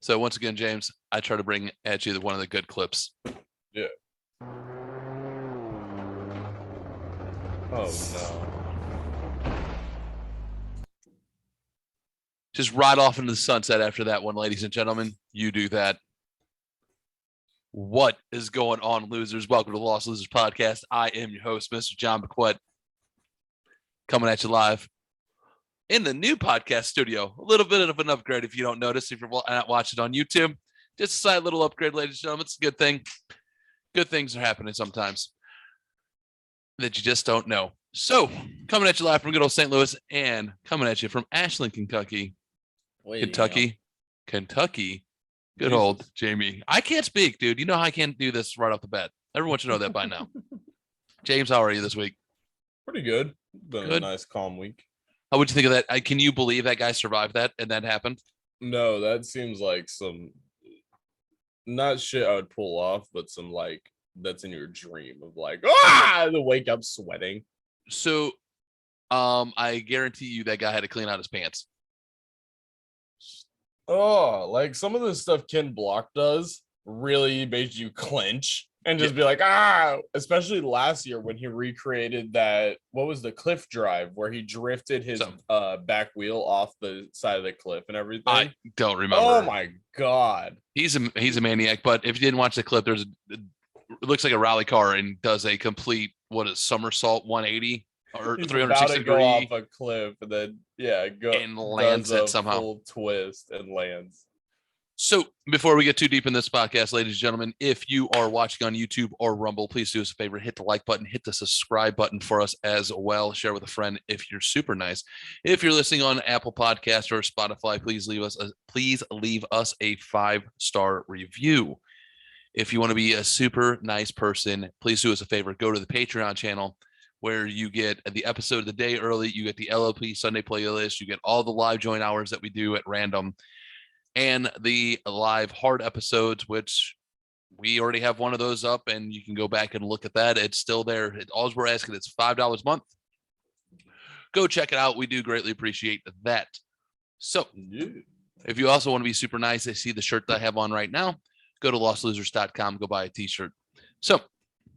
So once again, James, I try to bring at you one of the good clips. Yeah. Oh no. Just ride off into the sunset after that one, ladies and gentlemen. You do that. What is going on, losers? Welcome to the Lost Losers Podcast. I am your host, Mr. John McQuett, coming at you live in the new podcast studio. A little bit of an upgrade if you don't notice, if you're not watching on YouTube. Just a slight little upgrade, ladies and gentlemen. It's a good thing. Good things are happening sometimes that you just don't know. So, coming at you live from good old St. Louis and coming at you from Ashland, Kentucky. Kentucky. Good old Jamie. I can't speak, dude. You know I can't do this right off the bat. Everyone should know that by now. James, how are you this week? Pretty good. Been Good. a nice, calm week. How would you think of that? Can you believe that guy survived that and that happened? No, that seems like some not shit I would pull off, but some like that's in your dream of like to wake up sweating. So I guarantee you that guy had to clean out his pants. Oh, like some of the stuff Ken Block does really makes you clench and just be like, especially last year when he recreated that, what was the cliff drive where he drifted his back wheel off the side of the cliff and everything. I don't remember. Oh my God. He's a maniac, but if you didn't watch the clip, it looks like a rally car and does a complete, somersault 180 or 360 degree. Go off a cliff and then and lands it somehow. Full twist and lands. So before we get too deep in this podcast, ladies and gentlemen, if you are watching on YouTube or Rumble, please do us a favor, hit the like button, hit the subscribe button for us as well. Share with a friend if you're super nice. If you're listening on Apple Podcast or Spotify, please leave us a 5-star review. If you want to be a super nice person, please do us a favor, go to the Patreon channel where you get the episode of the day early, you get the LLP Sunday playlist, you get all the live join hours that we do at random, and the live hard episodes, which we already have one of those up, and you can go back and look at that. It's still there. All we're asking is $5 a month. Go check it out. We do greatly appreciate that. So if you also want to be super nice, I see the shirt that I have on right now. Go to lostlosers.com, go buy a t-shirt. So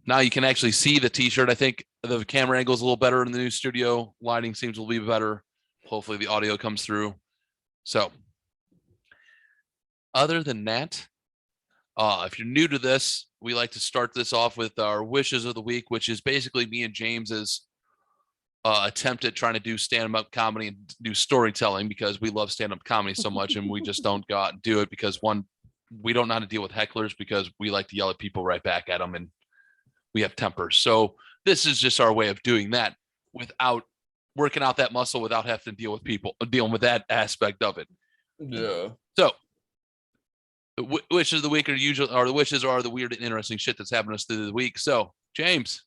now you can actually see the t-shirt. I think the camera angle is a little better in the new studio. Lighting seems to be better. Hopefully the audio comes through. So other than that, if you're new to this, we like to start this off with our wishes of the week, which is basically me and James's attempt at trying to do stand-up comedy and do storytelling, because we love stand-up comedy so much and we just don't go out and do it because, one, we don't know how to deal with hecklers because we like to yell at people right back at them and we have tempers. So this is just our way of doing that without working out that muscle, without having to deal with people, dealing with that aspect of it. Yeah. So the wishes of the week the wishes are the weird and interesting shit that's happened to us through the week. So James,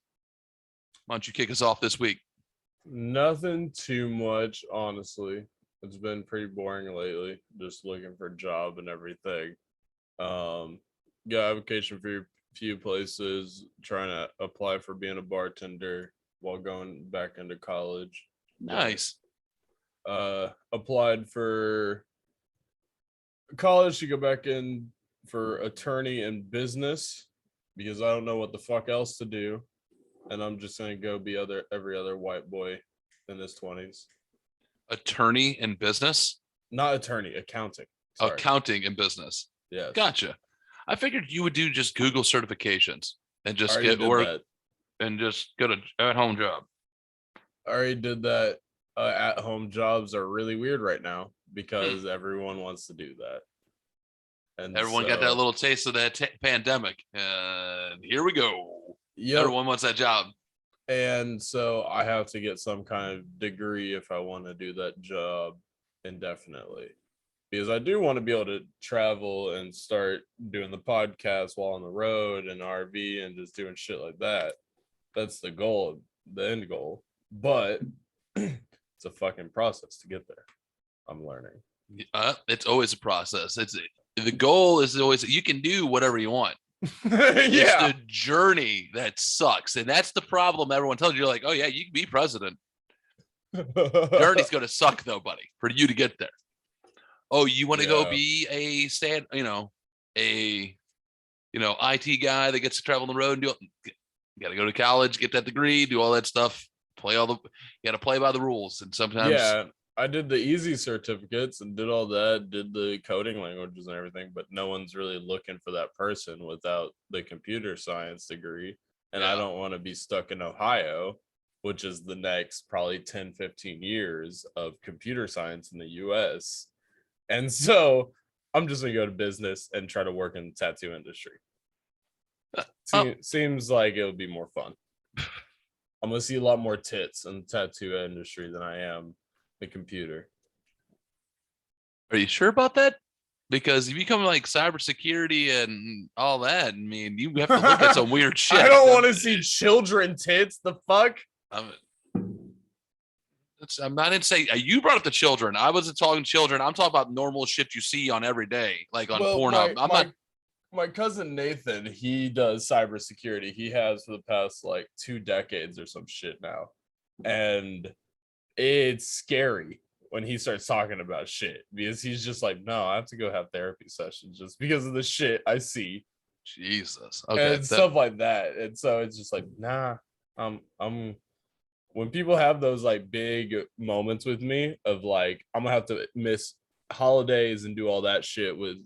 why don't you kick us off this week? Nothing too much, honestly. It's been pretty boring lately, just looking for a job and everything. Got application for a few places, trying to apply for being a bartender while going back into college. Nice. Applied for college to go back in for attorney and business because I don't know what the fuck else to do, and I'm just gonna go be every other white boy in his 20s. Attorney and business? Not attorney, accounting. Sorry. Accounting and business. Yes. Gotcha. I figured you would do just Google certifications and just get work and just get an at-home job. I already did that. At-home jobs are really weird right now because everyone wants to do that. And everyone got that little taste of that pandemic. Here we go. Yep. Everyone wants that job. And so I have to get some kind of degree if I want to do that job indefinitely. Because I do want to be able to travel and start doing the podcast while on the road and RV and just doing shit like that. That's the goal, the end goal. But it's a fucking process to get there. I'm learning. It's always a process. The goal is always, you can do whatever you want. It's the journey that sucks. And that's the problem. Everyone tells you, you're like, oh yeah, you can be president. Journey's going to suck though, buddy, for you to get there. Oh, you want to go Yeah. be a IT guy that gets to travel on the road and do it. You got to go to college, get that degree, do all that stuff, you got to play by the rules. And sometimes, Yeah, I did the easy certificates and did all that, did the coding languages and everything, but no one's really looking for that person without the computer science degree. And I yeah, don't want to be stuck in Ohio, which is the next probably 10, 15 years of computer science in the US. And so I'm just going to go to business and try to work in the tattoo industry. oh, Seems like it would be more fun. I'm going to see a lot more tits in the tattoo industry than I am the computer. are you sure about that? Because if you become like cybersecurity and all that, I mean, you have to look at some weird shit. I don't want to see children tits. The fuck? I'm not saying you brought up the children. I wasn't talking children. I'm talking about normal shit you see on every day, like on Well, Pornhub. my cousin Nathan, he does cybersecurity. He has for the past like 2 decades or some shit now. And it's scary when he starts talking about shit because he's just like, no, I have to go have therapy sessions just because of the shit I see. Jesus. Okay. And stuff like that. And so it's just like, nah, I'm when people have those like big moments with me of like, I'm gonna have to miss holidays and do all that shit with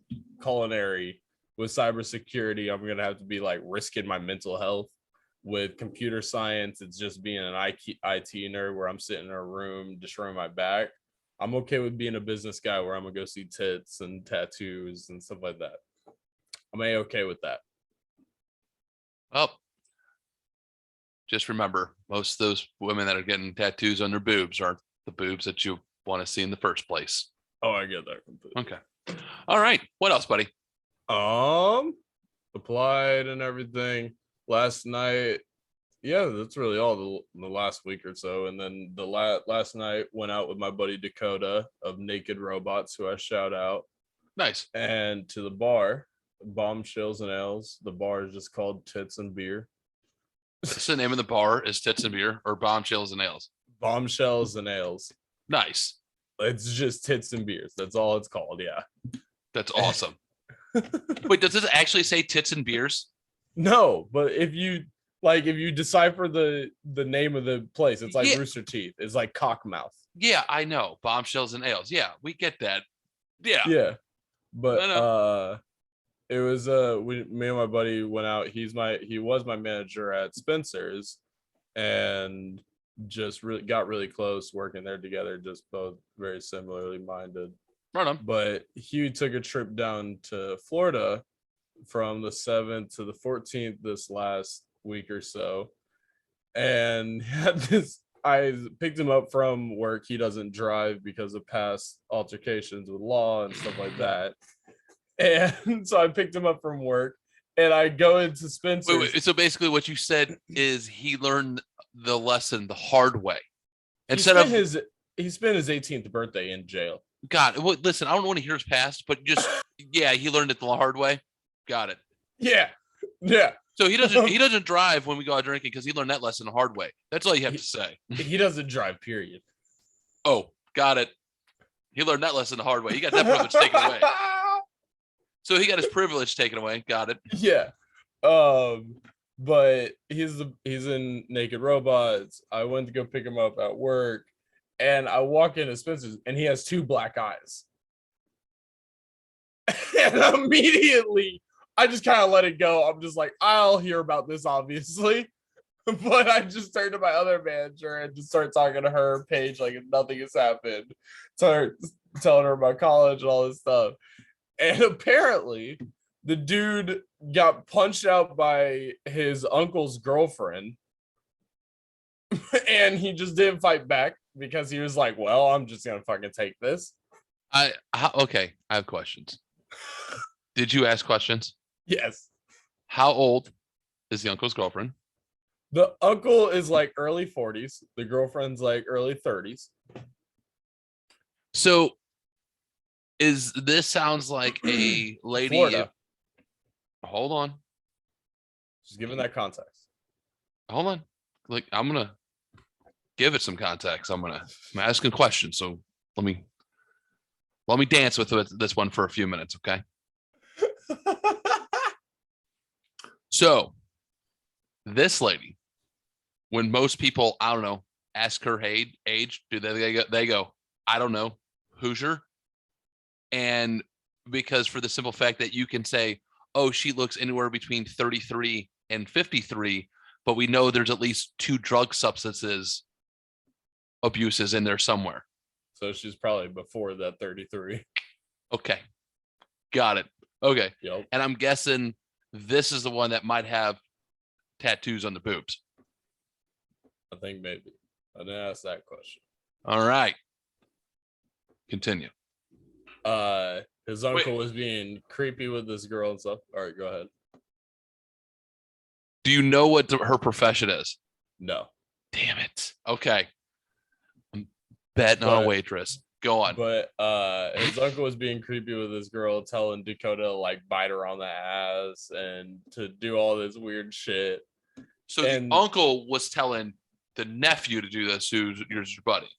culinary, with cybersecurity, I'm gonna have to be like risking my mental health. With computer science, it's just being an IT nerd where I'm sitting in a room destroying my back. I'm okay with being a business guy where I'm gonna go see tits and tattoos and stuff like that. I'm okay with that. Oh, just remember, most of those women that are getting tattoos on their boobs aren't the boobs that you want to see in the first place. Oh, I get that completely. Okay. All right. What else, buddy? Applied and everything last night. Yeah, that's really all the last week or so. And then the last night went out with my buddy Dakota of Naked Robots, who I shout out. Nice. And to the bar, Bombshells and Ales. The bar is just called Tits and Beer. What's the name of the bar? Is Tits and Beer or Bombshells and Ales? Bombshells and Ales. Nice. It's just Tits and Beers. That's all it's called. Yeah. That's awesome. Wait, does this actually say Tits and Beers? No, but if you decipher the name of the place, it's like Rooster Teeth. It's like Cockmouth. Yeah, I know. Bombshells and Ales. Yeah, we get that. Yeah. Yeah. But it was me and my buddy went out. He was my manager at Spencer's and just got really close working there together, just both very similarly minded. Right on. But he took a trip down to Florida from the 7th to the 14th this last week or so. And had this, I picked him up from work. He doesn't drive because of past altercations with law and stuff like that. And so I picked him up from work and I go into Spencer's. Wait, so basically what you said is he learned the lesson the hard way. He spent his 18th birthday in jail. God, well, listen, I don't want to hear his past, but just yeah, he learned it the hard way. Got it. Yeah. So he doesn't drive when we go out drinking because he learned that lesson the hard way. That's all you have to say. He doesn't drive, period. Oh, got it. He learned that lesson the hard way. He got that privilege taken away. So he got his privilege taken away. Got it. Yeah. But he's in Naked Robots. I went to go pick him up at work, and I walk into Spencer's, and he has 2 black eyes. And immediately, I just kind of let it go. I'm just like, I'll hear about this, obviously. But I just turned to my other manager and just started talking to her, Paige, like nothing has happened. Telling her about college and all this stuff. And apparently, the dude got punched out by his uncle's girlfriend. And he just didn't fight back because he was like, well, I'm just going to fucking take this. Okay, I have questions. Did you ask questions? Yes. How old is the uncle's girlfriend? The uncle is like early 40s. The girlfriend's like early 30s. So this sounds like a lady. Florida. Hold on. Just giving that context. Hold on. Like, I'm going to give it some context. I'm asking questions. So let me Let me dance with this one for a few minutes, okay? So this lady, when most people, I don't know, ask her age, do they go, I don't know, Hoosier? And because for the simple fact that you can say, oh, she looks anywhere between 33 and 53, but we know there's at least 2 drug substances abuses in there somewhere. So she's probably before that 33. Okay. Got it. Okay. Yep. And I'm guessing this is the one that might have tattoos on the boobs. I think maybe. I didn't ask that question. All right. Continue. His uncle was being creepy with this girl and stuff. All right, go ahead. Do you know what her profession is? No. Damn it. Okay. I'm betting on a waitress. Go on. But his uncle was being creepy with this girl, telling Dakota to like bite her on the ass and to do all this weird shit. So the uncle was telling the nephew to do this, who's your buddy.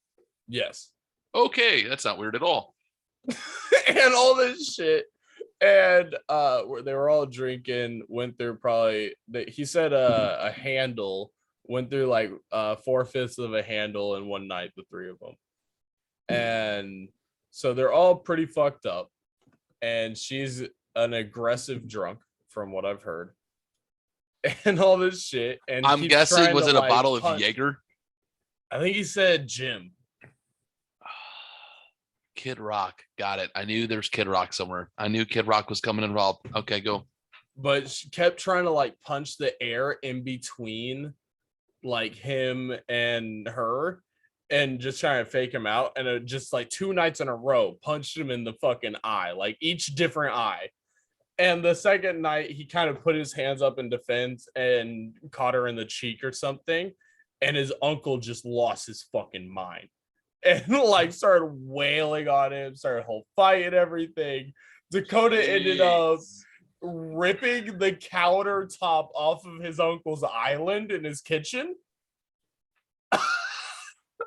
Yes. Okay, that's not weird at all. And all this shit. And they were all drinking, went through probably, he said a handle, went through like 4/5 of a handle in one night, the 3 of them. And so they're all pretty fucked up. And she's an aggressive drunk, from what I've heard. And all this shit. And I'm guessing, was it a bottle of Jaeger? I think he said Jim. Kid Rock. Got it. I knew there's Kid Rock somewhere. I knew Kid Rock was coming involved. Okay, go. But she kept trying to like punch the air in between like him and her and just trying to fake him out. And it just like 2 nights in a row punched him in the fucking eye, like each different eye. And the second night he kind of put his hands up in defense and caught her in the cheek or something. And his uncle just lost his fucking mind. And like started wailing on him, started a whole fight and everything. Dakota ended up ripping the countertop off of his uncle's island in his kitchen.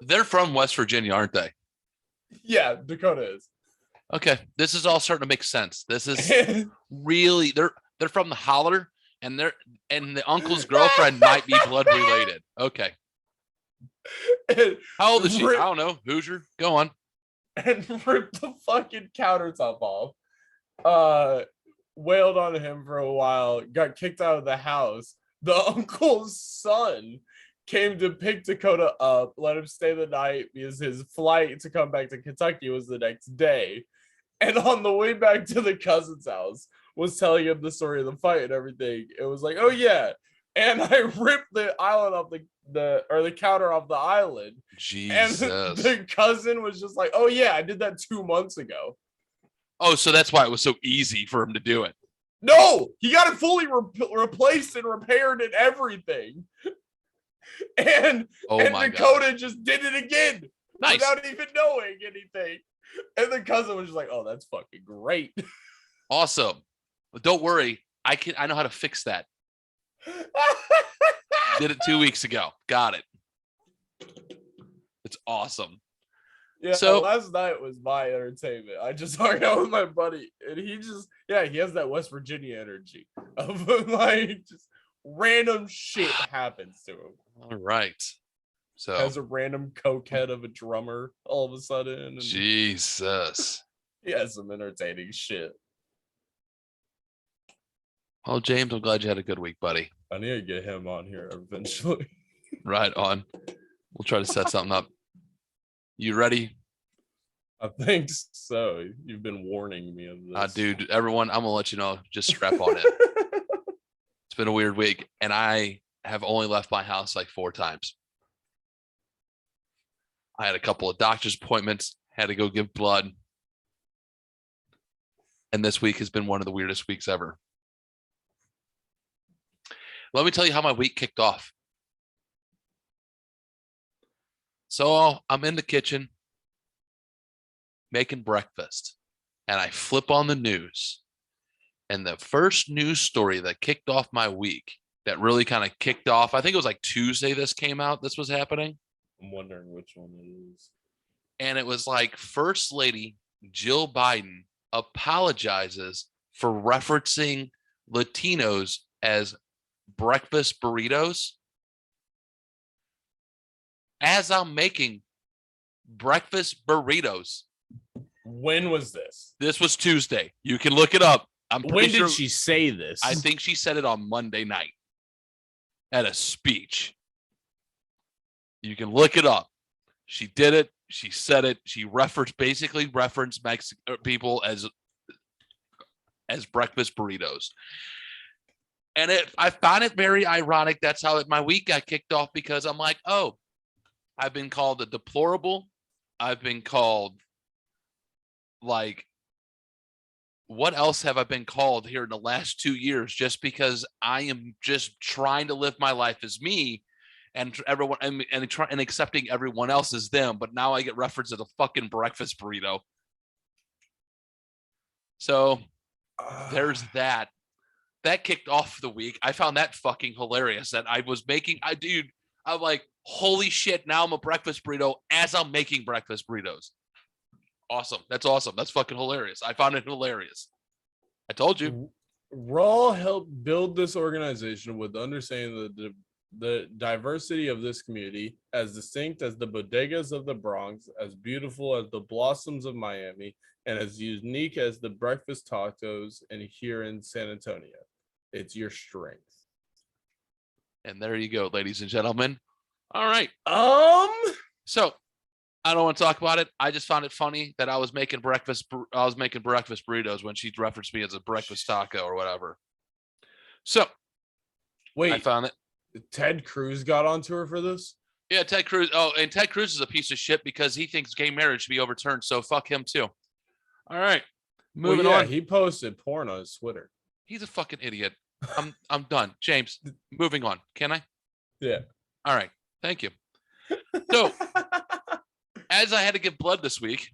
They're from West Virginia, aren't they? Yeah, Dakota is. Okay, this is all starting to make sense. This is really they're from the holler, and the uncle's girlfriend might be blood related. Okay. How old is she? I don't know. Hoosier. Go on. And ripped the fucking countertop off. Wailed on him for a while. Got kicked out of the house. The uncle's son came to pick Dakota up, let him stay the night because his flight to come back to Kentucky was the next day. And on the way back to the cousin's house, was telling him the story of the fight and everything. It was like, oh yeah. And I ripped the island off the counter off the island. Jesus. And the cousin was just like, oh yeah, I did that 2 months ago. Oh, so that's why it was so easy for him to do it. No, he got it fully replaced and repaired and everything. And Dakota just did it again. Nice. Without even knowing anything. And the cousin was just like, oh, that's fucking great. Awesome. But don't worry. I know how to fix that. Did it 2 weeks ago. Got it. It's awesome. Yeah, so last night was my entertainment. I just hung out with my buddy, and he has that West Virginia energy of like just random shit happens to him. All right. So has a random cokehead of a drummer all of a sudden. And Jesus. He has some entertaining shit. Well, James, I'm glad you had a good week, buddy. I need to get him on here eventually. Right on. We'll try to set something up. You ready? I think so. You've been warning me of this. Dude, everyone, I'm going to let you know. Just strap on in. It's been a weird week, and I have only left my house like 4 times. I had a couple of doctor's appointments, had to go give blood. And this week has been one of the weirdest weeks ever. Let me tell you how my week kicked off. So I'm in the kitchen making breakfast, and I flip on the news. And the first news story that kicked off my week, that really kind of kicked off, I think it was like Tuesday this came out, this was happening. I'm wondering which one it is. And it was like First Lady Jill Biden apologizes for referencing Latinos as breakfast burritos as I'm making breakfast burritos. When was this? This was Tuesday. You can look it up. When did she say this? I think she said it on Monday night at a speech. You can look it up. She did it. She said it. She basically referenced Mexican people as breakfast burritos. And I found it very ironic. That's how my week got kicked off, because I'm like, oh, I've been called a deplorable. I've been called, like, what else have I been called here in the last 2 years, just because I am just trying to live my life as me, and everyone and accepting everyone else as them. But now I get referenced as a fucking breakfast burrito. So there's that. That kicked off the week. I found that fucking hilarious. That I was making, I'm like, holy shit, now I'm a breakfast burrito as I'm making breakfast burritos. Awesome. That's awesome. That's fucking hilarious. I found it hilarious. I told you. Raw helped build this organization with understanding the diversity of this community, as distinct as the bodegas of the Bronx, as beautiful as the blossoms of Miami, and as unique as the breakfast tacos here in San Antonio. It's your strength. And there you go, ladies and gentlemen. All right. So I don't want to talk about it. I just found it funny that I was making breakfast burritos when she referenced me as a breakfast taco or whatever. So wait, I found it. Ted Cruz got onto her for this? Yeah, Ted Cruz. Oh, and Ted Cruz is a piece of shit because he thinks gay marriage should be overturned. So fuck him too. All right. Moving on. He posted porn on his Twitter. He's a fucking idiot. I'm done. James, moving on. Can I? Yeah. All right. Thank you. So, as I had to give blood this week,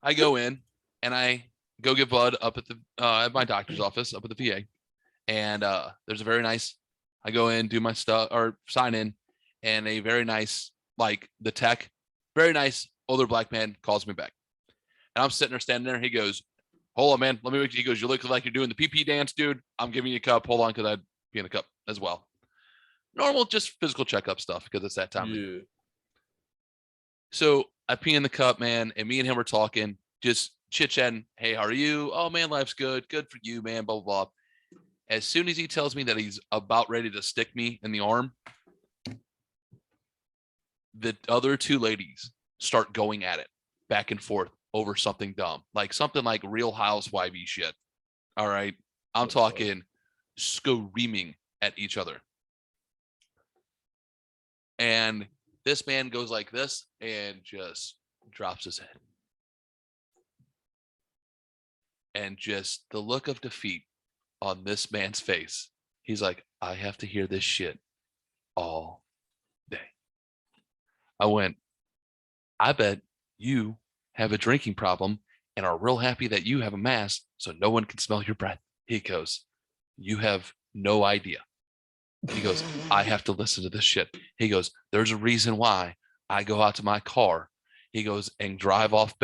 I go in and I go give blood up at my doctor's office up at the VA. And there's a very nice, I go in, do my stuff or sign in, and a very nice, like the tech, very nice older black man calls me back. And I'm sitting there, standing there. He goes, hold on, man. He goes, you look like you're doing the PP dance, dude. I'm giving you a cup. Hold on, because I'd be in a cup as well. Normal, just physical checkup stuff, because it's that time. Yeah. So I pee in the cup, man, and me and him are talking, just chit-chatting. Hey, how are you? Oh, man, life's good. Good for you, man, blah, blah, blah. As soon as he tells me that he's about ready to stick me in the arm, the other two ladies start going at it back and forth over something dumb, like something like Real Housewivey shit. All right. I'm talking screaming at each other. And this man goes like this and just drops his head. And just the look of defeat on this man's face. He's like, I have to hear this shit all day. I went, I bet you have a drinking problem and are real happy that you have a mask so no one can smell your breath. He goes, you have no idea. He goes, I have to listen to this shit. He goes, there's a reason why I go out to my car. He goes, and drive off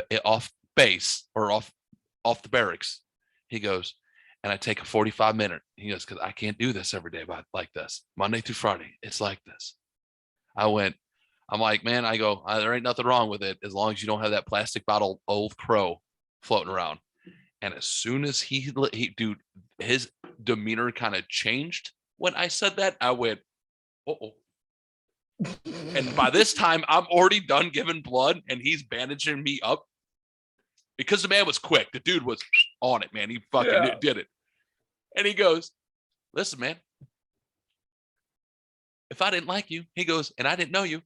base or off the barracks. He goes, and I take a 45-minute. He goes, because I can't do this every day like this. Monday through Friday, it's like this. I'm like, man, I go, there ain't nothing wrong with it as long as you don't have that plastic bottle Old Crow floating around. And as soon as dude, his demeanor kind of changed when I said that. I went, uh-oh. And by this time, I'm already done giving blood, and he's bandaging me up because the man was quick. The dude was on it, man. He fucking did it. And he goes, listen, man, if I didn't like you, he goes, and I didn't know you,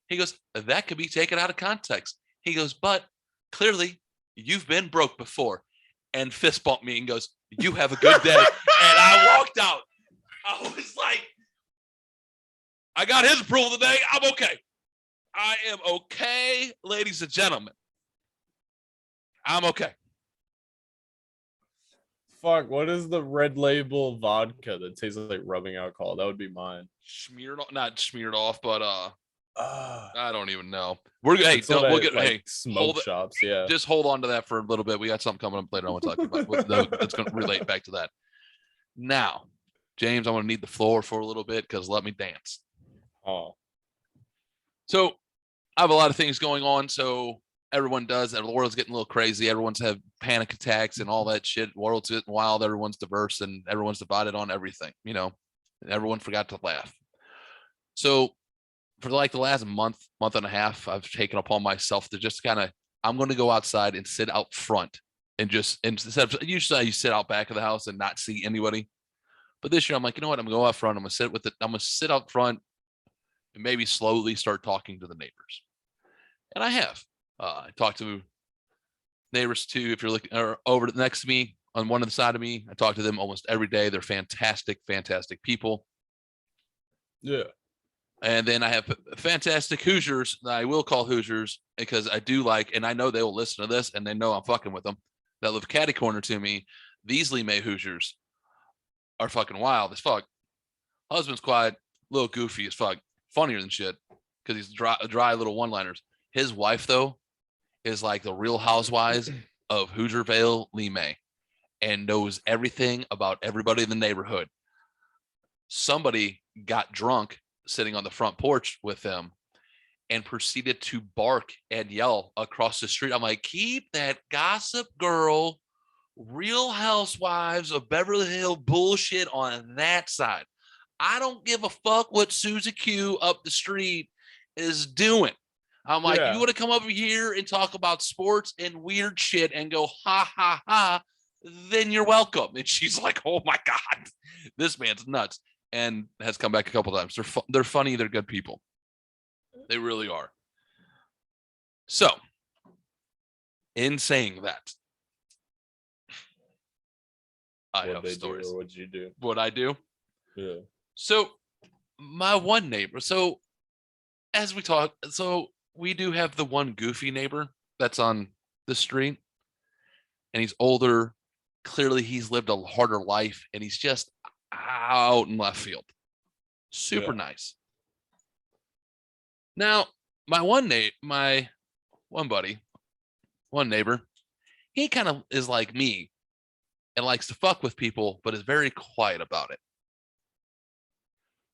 he goes, that could be taken out of context. He goes, but clearly you've been broke before. And fist bumped me and goes, you have a good day. And I walked out. I was like, I got his approval today. I'm okay. I am okay, ladies and gentlemen. I'm okay. Fuck, what is the red label vodka that tastes like rubbing alcohol? That would be mine. Not smeared off, but I don't even know. Hey, It's not we'll get like hey, smoke shops. Yeah. just hold on to that for a little bit. We got something coming up later I want to talk about that's going to relate back to that. Now, James, I'm going to need the floor for a little bit because let me dance. Oh. So I have a lot of things going on. So everyone does. The world's getting a little crazy. Everyone's have panic attacks and all that shit. The world's getting wild. Everyone's diverse and everyone's divided on everything. You know, everyone forgot to laugh. So for like the last month and a half, I've taken upon myself to just kind of, I'm going to go outside and sit out front and just, instead of, usually you sit out back of the house and not see anybody. But this year I'm like, you know what? I'm going to go out front. I'm going to sit out front and maybe slowly start talking to the neighbors. And I have. I talked to neighbors too. If you're looking or over next to me on one of the side of me, I talk to them almost every day. They're fantastic, fantastic people. Yeah. And then I have fantastic Hoosiers that I will call Hoosiers because I do like, and I know they will listen to this and they know I'm fucking with them, that live catty corner to me. These Lee May Hoosiers are fucking wild as fuck. Husband's quiet, little goofy as fuck, funnier than shit because he's dry little one-liners. His wife, though, is like the Real Housewives of Hoosierville, Lee May, and knows everything about everybody in the neighborhood. Somebody got drunk sitting on the front porch with them and proceeded to bark and yell across the street. I'm like, keep that gossip girl, Real Housewives of Beverly Hills bullshit on that side. I don't give a fuck what Susie Q up the street is doing. I'm like, you want to come over here and talk about sports and weird shit and go, ha, ha, ha, then you're welcome. And she's like, oh my God, this man's nuts. And has come back a couple times. They're funny. They're good people. They really are. So, in saying that, I have stories. What'd you do? What I do? Yeah. So, my one neighbor. So, as we talk, so we do have the one goofy neighbor that's on the street, and he's older. Clearly, he's lived a harder life, and he's just out in left field. Super nice. Now, my one neighbor, he kind of is like me and likes to fuck with people, but is very quiet about it.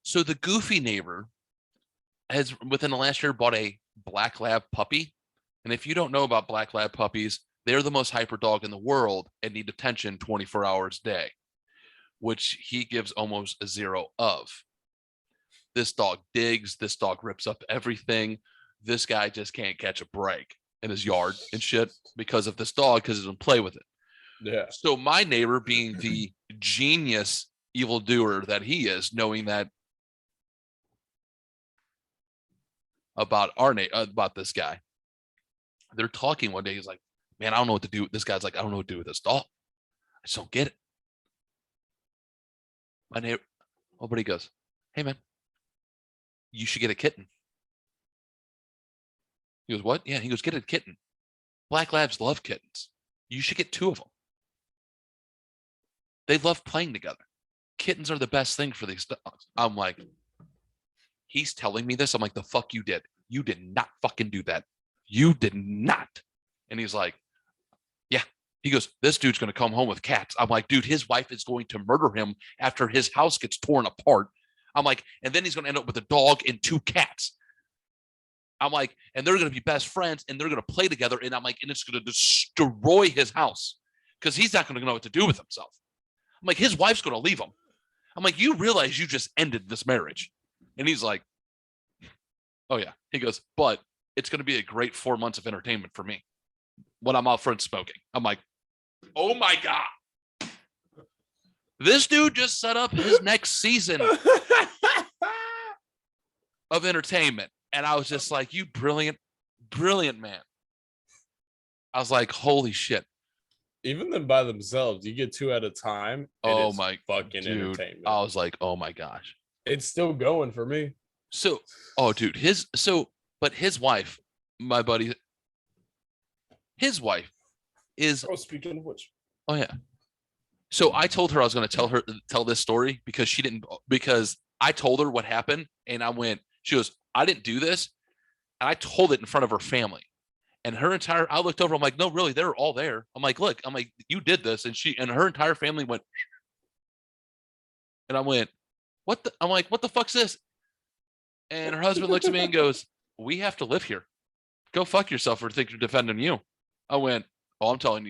So the goofy neighbor has, within the last year, bought a black lab puppy. And if you don't know about black lab puppies, they're the most hyper dog in the world and need attention 24 hours a day, which he gives almost a zero of. This dog digs. This dog rips up everything. This guy just can't catch a break in his yard and shit because of this dog, because he doesn't play with it. Yeah. So my neighbor, being the genius evildoer that he is, knowing that about about this guy, they're talking one day. He's like, man, I don't know what to do. This guy's like, I don't know what to do with this dog. I just don't get it. My neighbor, but he goes, hey man, you should get a kitten. He goes, what? Yeah. He goes, get a kitten. Black labs love kittens. You should get 2 of them. They love playing together. Kittens are the best thing for these dogs. I'm like, he's telling me this. I'm like, the fuck you did. You did not fucking do that. You did not. And he's like, yeah. He goes, this dude's going to come home with cats. I'm like, dude, his wife is going to murder him after his house gets torn apart. I'm like, and then he's going to end up with a dog and 2 cats. I'm like, and they're going to be best friends and they're going to play together. And I'm like, and it's going to destroy his house because he's not going to know what to do with himself. I'm like, his wife's going to leave him. I'm like, you realize you just ended this marriage. And he's like, oh yeah. He goes, but it's going to be a great 4 months of entertainment for me when I'm out front smoking. I'm like, oh my God. This dude just set up his next season of entertainment. And I was just like, you brilliant, brilliant man. I was like, holy shit. Even them by themselves, you get 2 at a time. Oh my fucking dude. entertainment. I was like, oh my gosh. It's still going for me. So, oh dude, but his wife, my buddy, his wife is. Oh, speaking of which. Oh yeah. So I told her I was going to tell this story because because I told her what happened and she goes, I didn't do this. And I told it in front of her family. And I looked over, I'm like, no, really, they're all there. I'm like, look, you did this. And her entire family went, and I went, I'm like, what the fuck's this? And her husband looks at me and goes, we have to live here. Go fuck yourself or think you're defending you. I went, oh, I'm telling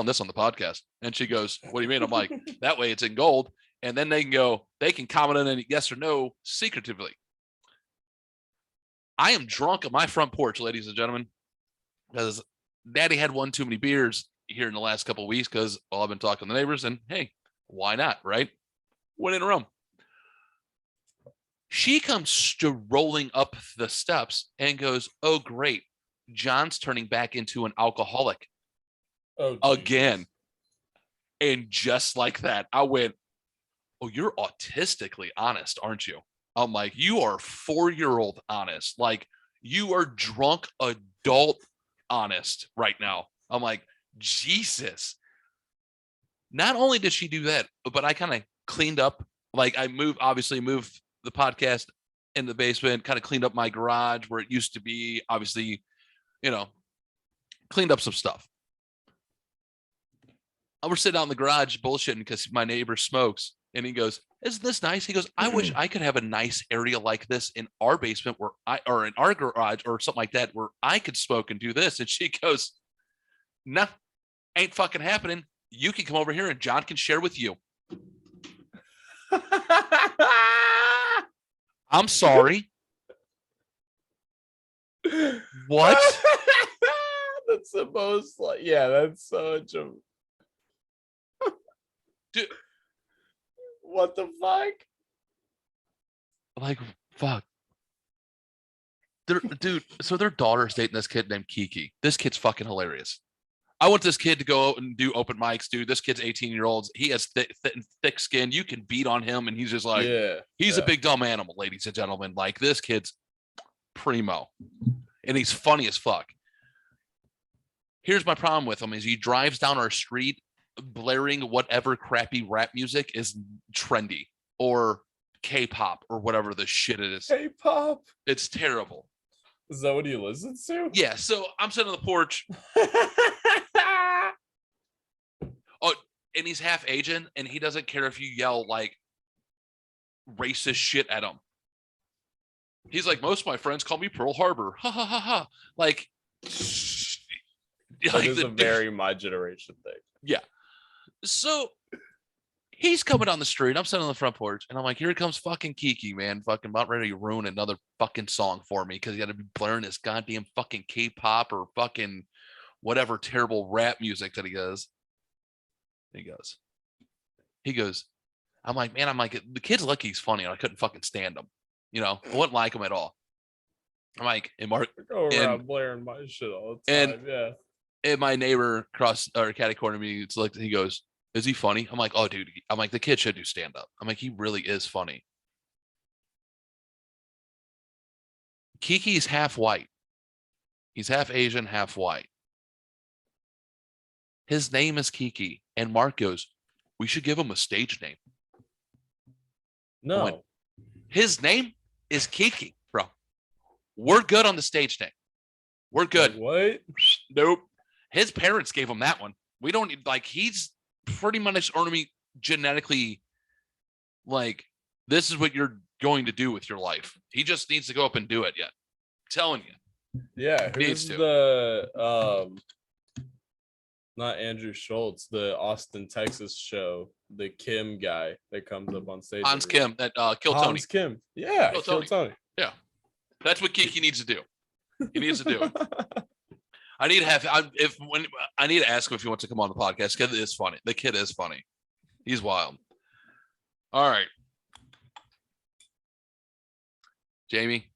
this on the podcast. And she goes, what do you mean? I'm like, that way it's in gold. And then they can comment on any yes or no secretively. I am drunk on my front porch, ladies and gentlemen, because Daddy had one too many beers here in the last couple of weeks because I've been talking to the neighbors and hey, why not, right? Went in a room. She comes strolling up the steps and goes, oh, great. John's turning back into an alcoholic again. And just like that, I went, oh, you're autistically honest, aren't you? I'm like, you are 4-year-old honest. Like, you are drunk adult honest right now. I'm like, Jesus. Not only did she do that, but I kind of cleaned up. Like, I moved the podcast in the basement, kind of cleaned up my garage where it used to be, obviously, cleaned up some stuff. I was sitting out in the garage bullshitting because my neighbor smokes. And he goes, isn't this nice? He goes, I wish I could have a nice area like this in our basement or in our garage or something like that where I could smoke and do this. And she goes, nah, ain't fucking happening. You can come over here and John can share with you. I'm sorry. What? That's the most that's such a dude. What the fuck? Like, fuck. Dude, so their daughter's dating this kid named Kiki. This kid's fucking hilarious. I want this kid to go out and do open mics, dude. This kid's 18-year-old. He has thick skin. You can beat on him, and he's just like, he's a big dumb animal, ladies and gentlemen. Like, this kid's primo, and he's funny as fuck. Here's my problem with him is he drives down our street blaring whatever crappy rap music is trendy or K-pop or whatever the shit it is. K-pop. It's terrible. Is that what he listens to? Yeah. So I'm sitting on the porch. Oh, and he's half Asian, and he doesn't care if you yell like racist shit at him. He's like, most of my friends call me Pearl Harbor. Ha ha ha ha. Like, that is a very my generation thing. Yeah. So he's coming down the street. I'm sitting on the front porch, and I'm like, here comes fucking Kiki, man. Fucking about ready to ruin another fucking song for me because he got to be blaring this goddamn fucking K-pop or fucking whatever terrible rap music that he does. He goes, I'm like, man, the kid's lucky he's funny, and I couldn't fucking stand him. I wouldn't like him at all. I'm like, and Mark, go around blaring my shit all the time, and my neighbor across or catty corner me, he goes, is he funny? I'm like, oh, dude. I'm like, the kid should do stand up. I'm like, he really is funny. Kiki's half white. He's half Asian, half white. His name is Kiki. And Mark goes, we should give him a stage name. No. His name is Kiki, bro. We're good on the stage name. We're good. Like, what? Nope. His parents gave him that one. We don't he's pretty much only genetically like, this is what you're going to do with your life. He just needs to go up and do it yet. I'm telling you. Yeah. Who's the not Andrew Schultz, the Austin, Texas show, the Kim guy that comes up on stage. Hans Kim, that Kill Tony. Hans Kim. Yeah, Kill Tony. Yeah. That's what Kiki needs to do. He needs to do it. I need to ask him if he wants to come on the podcast because it is funny. The kid is funny. He's wild. All right. Jamie.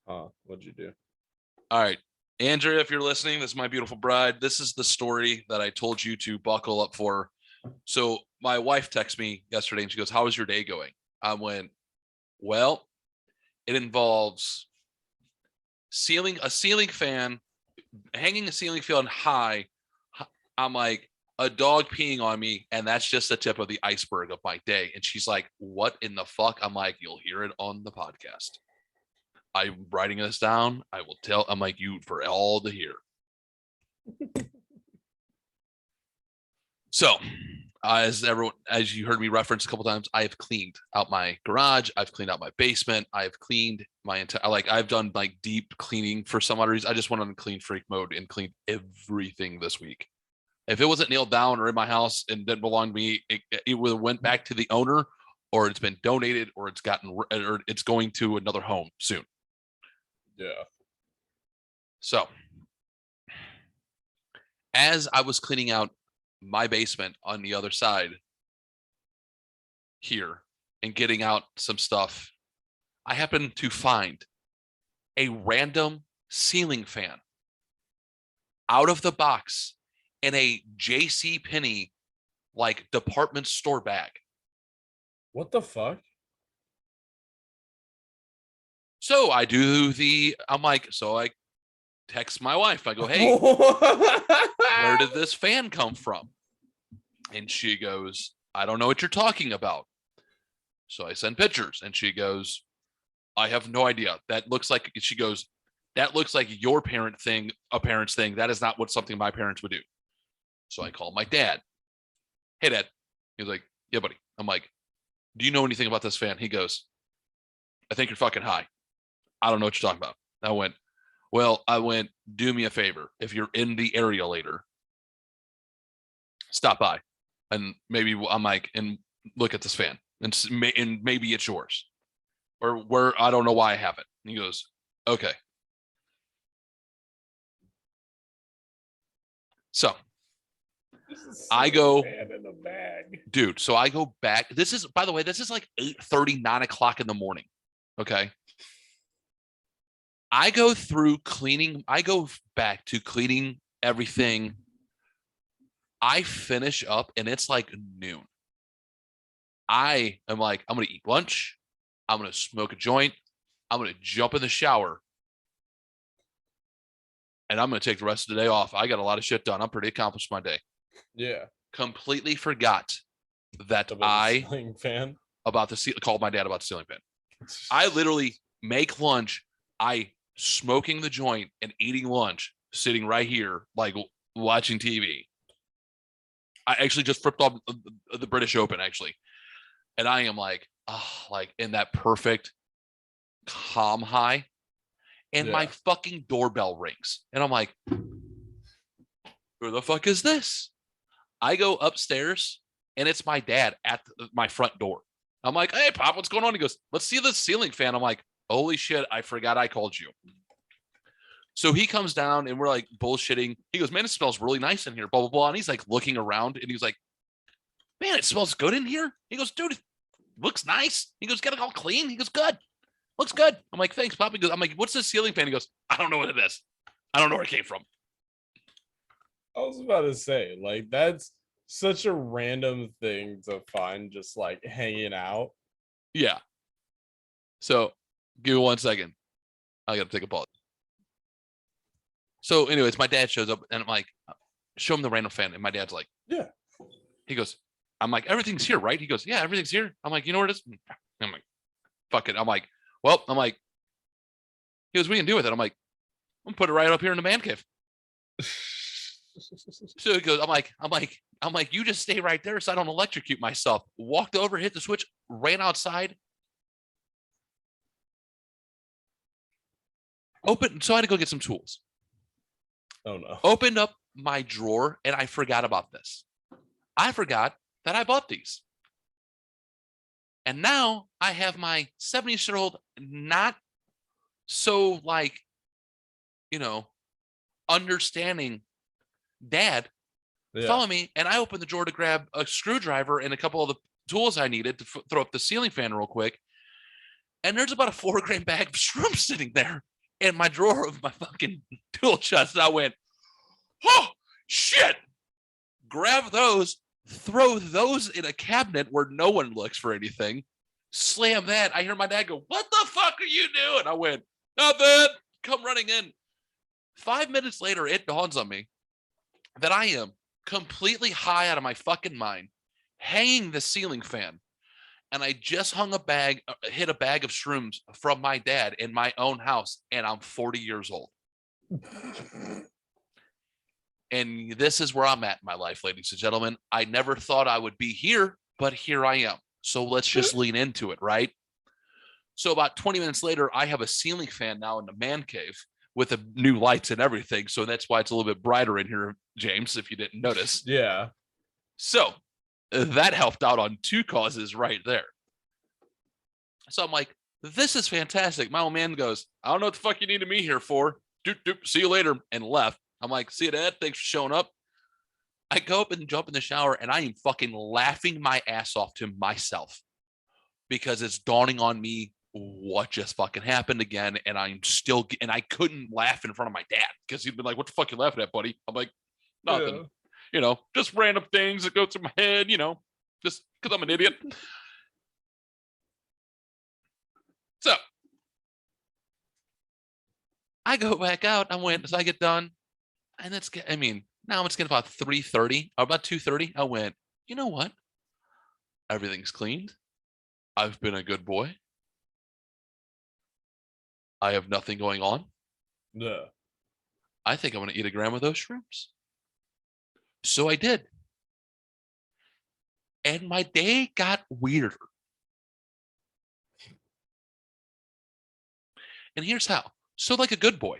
What'd you do? All right. Andrea, if you're listening, this is my beautiful bride. This is the story that I told you to buckle up for. So my wife texted me yesterday and she goes, how is your day going? I went, well, it involves hanging a ceiling fan high. I'm like, a dog peeing on me, and that's just the tip of the iceberg of my day. And she's like, what in the fuck? I'm like, you'll hear it on the podcast. I'm writing this down. I will tell. I'm like, you for all to hear. So, as you heard me reference a couple times, I have cleaned out my garage. I've cleaned out my basement. I've cleaned my entire, I've done like deep cleaning for some odd reason. I just went on clean freak mode and cleaned everything this week. If it wasn't nailed down or in my house and didn't belong to me, it would have went back to the owner, or it's been donated, or it's going to another home soon. Yeah. So, as I was cleaning out my basement on the other side here and getting out some stuff, I happened to find a random ceiling fan out of the box in a J.C. Penney like department store bag. What the fuck? So I text my wife. I go, hey, where did this fan come from? And she goes, I don't know what you're talking about. So I send pictures and she goes, I have no idea. That looks like your parent's thing. That is not what something my parents would do. So I call my dad. Hey, Dad. He's like, yeah, buddy. I'm like, do you know anything about this fan? He goes, I think you're fucking high. I don't know what you're talking about. I went, do me a favor. If you're in the area later, stop by. And maybe I'm like, and look at this fan. And maybe it's yours. Or where, I don't know why I have it. And he goes, okay. So I go, in a bag. dude. So I go back. This is, by the way, this is like 8:30, 9 o'clock in the morning. Okay. I go back to cleaning everything. I finish up and it's like noon. I am like, I'm going to eat lunch. I'm going to smoke a joint. I'm going to jump in the shower. And I'm going to take the rest of the day off. I got a lot of shit done. I'm pretty accomplished my day. Yeah. Completely forgot that called my dad about the ceiling fan. I literally make lunch. I smoking the joint and eating lunch, sitting right here, like watching TV. I actually just flipped off the British Open, actually. And I am like, like in that perfect calm high. And my fucking doorbell rings. And I'm like, who the fuck is this? I go upstairs and it's my dad at my front door. I'm like, hey, Pop, what's going on? He goes, let's see this ceiling fan. I'm like, holy shit, I forgot I called you. So he comes down and we're like bullshitting. He goes, man, it smells really nice in here, blah, blah, blah. And he's like looking around and he's like, man, it smells good in here. He goes, dude, it looks nice. He goes, got it all clean. He goes, good. Looks good. I'm like, thanks, Pop. He goes, I'm like, what's this ceiling fan? He goes, I don't know what it is. I don't know where it came from. I was about to say, like, that's such a random thing to find just like hanging out. Yeah. So give me 1 second. I got to take a pause. So anyways, my dad shows up and I'm like, show him the random fan. And my dad's like, yeah. He goes, I'm like, everything's here, right? He goes, yeah, everything's here. I'm like, you know where it is? I'm like, fuck it. I'm like, well, he goes, what are you gonna do with it? I'm like, I'm gonna put it right up here in the man cave. So he goes, I'm like, you just stay right there so I don't electrocute myself. Walked over, hit the switch, ran outside. So I had to go get some tools. Oh no. Opened up my drawer and I forgot about this. I forgot that I bought these. And now I have my 70-year-old, not so like, understanding dad follow me. And I opened the drawer to grab a screwdriver and a couple of the tools I needed to throw up the ceiling fan real quick. And there's about a 4-gram bag of shrooms sitting there in my drawer of my fucking tool chest. And I went, oh, shit. Grab those, throw those in a cabinet where no one looks for anything, slam that. I hear my dad go, what the fuck are you doing? I went, nothing. Come running in. 5 minutes later, it dawns on me that I am completely high out of my fucking mind, hanging the ceiling fan and I just hit a bag of shrooms from my dad in my own house, and I'm 40 years old. And this is where I'm at in my life, ladies and gentlemen. I never thought I would be here, but here I am. So let's just lean into it, right? So about 20 minutes later, I have a ceiling fan now in the man cave with the new lights and everything. So that's why it's a little bit brighter in here, James, if you didn't notice. Yeah. So that helped out on 2 causes right there. So I'm like, this is fantastic. My old man goes, I don't know what the fuck you needed me here for. Doop, doop, see you later, and left. I'm like, see you, Dad. Thanks for showing up. I go up and jump in the shower, and I am fucking laughing my ass off to myself because it's dawning on me what just fucking happened again. And I couldn't laugh in front of my dad because he'd been like, what the fuck you laughing at, buddy? I'm like, nothing. Yeah. Just random things that go through my head, just because I'm an idiot. So I go back out. I get done. And now it's getting about 3:30 or about 2:30. I went, you know what? Everything's cleaned. I've been a good boy. I have nothing going on. Yeah. I think I'm going to eat a gram of those shrooms. So I did. And my day got weirder. And here's how. So like a good boy,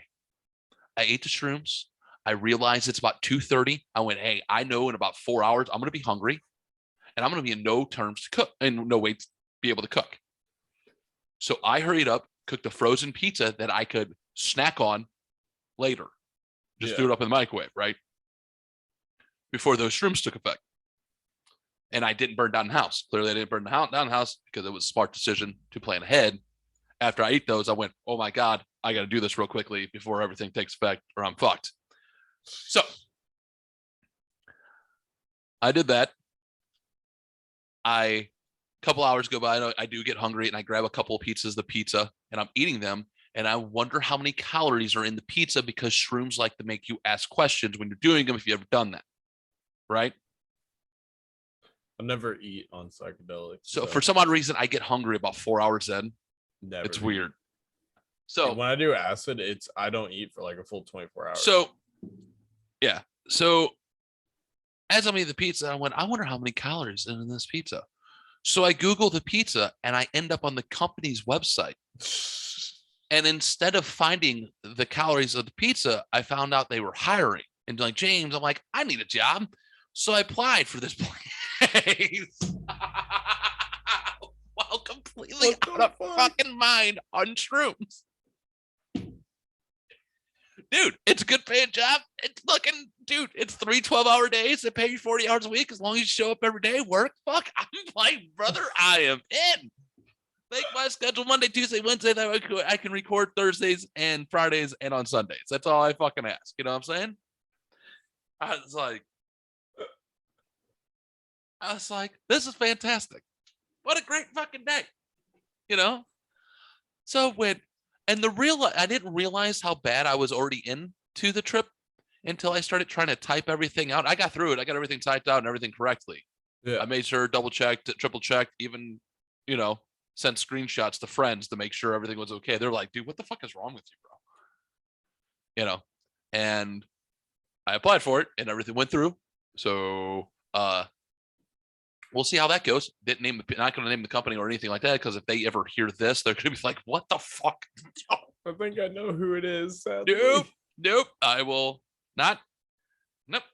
I ate the shrooms. I realized it's about 2:30. I went, hey, I know in about 4 hours, I'm going to be hungry and I'm going to be in no terms to cook and no way to be able to cook. So I hurried up, cooked a frozen pizza that I could snack on later. Just threw it up in the microwave, right? Before those shrooms took effect. And I didn't burn down the house. Clearly, I didn't burn down the house because it was a smart decision to plan ahead. After I ate those, I went, oh my God, I got to do this real quickly before everything takes effect or I'm fucked. So I did that. A couple hours go by, I do get hungry and I grab a couple of pieces of the pizza and I'm eating them. And I wonder how many calories are in the pizza because shrooms like to make you ask questions when you're doing them if you've ever done that. Right? I never eat on psychedelics. So for some odd reason, I get hungry about 4 hours in. Never. It's weird. So when I do acid, I don't eat for like a full 24 hours. So yeah. So as I'm eating the pizza, I wonder how many calories in this pizza. So I Google the pizza and I end up on the company's website. And instead of finding the calories of the pizza, I found out they were hiring. And like, James, I'm like, I need a job. So I applied for this place. Well, completely out of fucking mind on shrooms. Dude, it's a good paying job. It's it's 3 12-hour days. They pay you 40 hours a week as long as you show up every day, work. Fuck, I'm like, brother, I am in. Make my schedule Monday, Tuesday, Wednesday. That I can record Thursdays and Fridays and on Sundays. That's all I fucking ask. You know what I'm saying? I was like, this is fantastic. What a great fucking day. So I didn't realize how bad I was already into the trip until I started trying to type everything out. I got through it. I got everything typed out and everything correctly. Yeah. I made sure, double checked, triple checked, even, sent screenshots to friends to make sure everything was okay. They're like, dude, what the fuck is wrong with you, bro? And I applied for it and everything went through. So, we'll see how that goes. Not going to name the company or anything like that because if they ever hear this, they're going to be like, "What the fuck?" I think I know who it is. Sadly. Nope. I will not. Nope.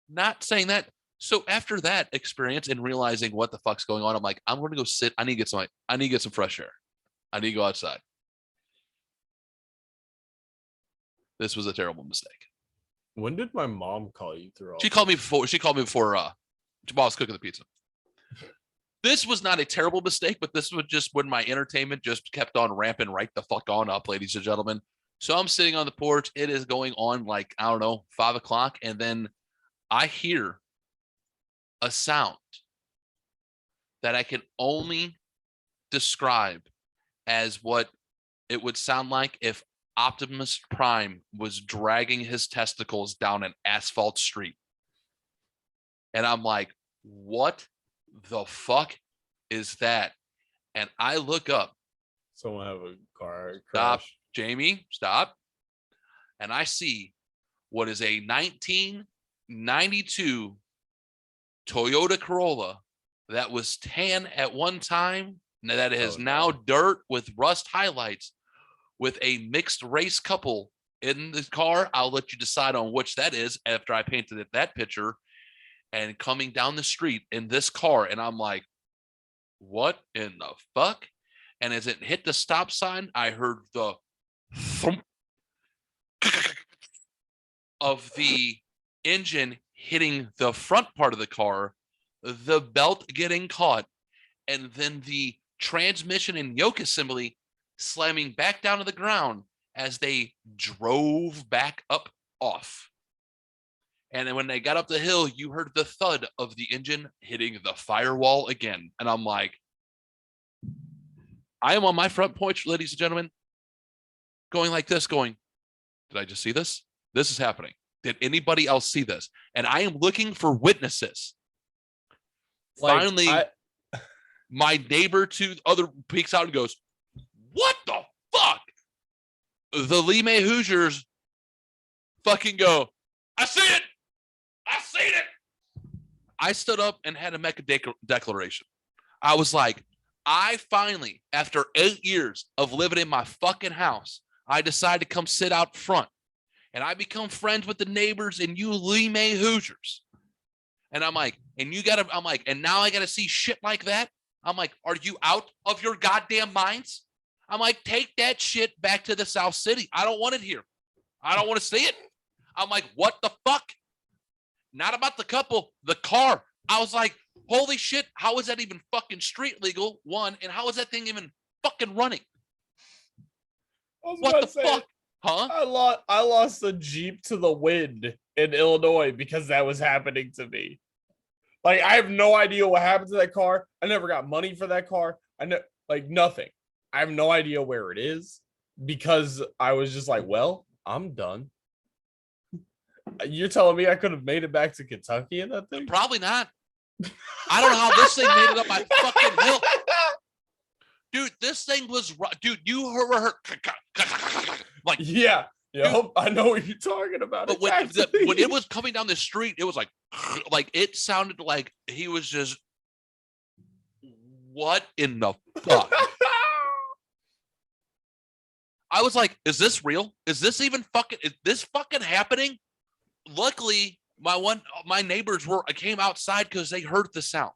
Not saying that. So after that experience and realizing what the fuck's going on, I'm like, I'm going to go sit. I need to get some fresh air. I need to go outside. This was a terrible mistake. When did my mom call you through all She called me before while I was cooking the pizza. This was not a terrible mistake, but this was just when my entertainment just kept on ramping right the fuck on up, ladies and gentlemen. So I'm sitting on the porch. It is going on like, I don't know, 5 o'clock. And then I hear a sound that I can only describe as what it would sound like if Optimus Prime was dragging his testicles down an asphalt street. And I'm like, what the fuck is that. And I look up, Someone have a car stop, crash. Jamie, stop. And I see what is a 1992 Toyota Corolla that was tan at one time, that is now dirt with rust highlights, with a mixed race couple in the car. I'll let you decide on which that is after I painted it that picture. And coming down the street in this car, and I'm like, what in the fuck? And as it hit the stop sign, I heard the thump of the engine hitting the front part of the car, the belt getting caught, and then the transmission and yoke assembly slamming back down to the ground as they drove back up off. And then when they got up the hill, you heard the thud of the engine hitting the firewall again. And I'm like, I am on my front porch, ladies and gentlemen, going like this, going, did I just see this? This is happening. Did anybody else see this? And I am looking for witnesses. Like, finally, my neighbor to the other peeks out and goes, what the fuck? The Lee May Hoosiers fucking go, I see it. I seen it. I stood up and had to make a declaration. I was like, I finally, after 8 years of living in my fucking house, I decided to come sit out front. And I become friends with the neighbors and you Lee May Hoosiers. And I'm like, and now I got to see shit like that. I'm like, are you out of your goddamn minds? I'm like, take that shit back to the South City. I don't want it here. I don't want to see it. I'm like, what the fuck? Not about the couple, the car. I was like, holy shit, how is that even fucking street legal? One, and how is that thing even fucking running? What the fuck? Huh? I lost a Jeep to the wind in Illinois because that was happening to me. Like, I have no idea what happened to that car. I never got money for that car. Nothing. I have no idea where it is because I was just like, well, I'm done. You're telling me I could have made it back to Kentucky in that thing? Probably not. I don't know how this thing made it up my fucking hill. Dude, this thing was, dude, you heard like, yeah, I know what you're talking about. But when it was coming down the street, it was like it sounded like he was just, what in the fuck? I was like, is this real? Is this even fucking, is this fucking happening? Luckily, my neighbors came outside because they heard the sound.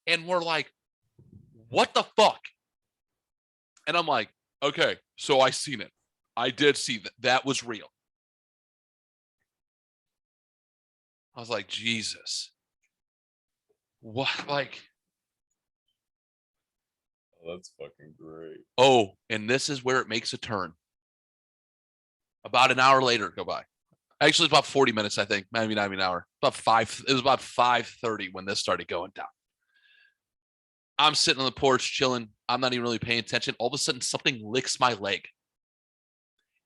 And we're like, what the fuck? And I'm like, okay, so I seen it. I did see that. That was real. I was like, Jesus. What? Like, oh, that's fucking great. Oh, and this is where it makes a turn. About an hour later, go by. Actually, it's about 40 minutes, I think. Maybe not even an hour. It was about 5:30 when this started going down. I'm sitting on the porch chilling. I'm not even really paying attention. All of a sudden, something licks my leg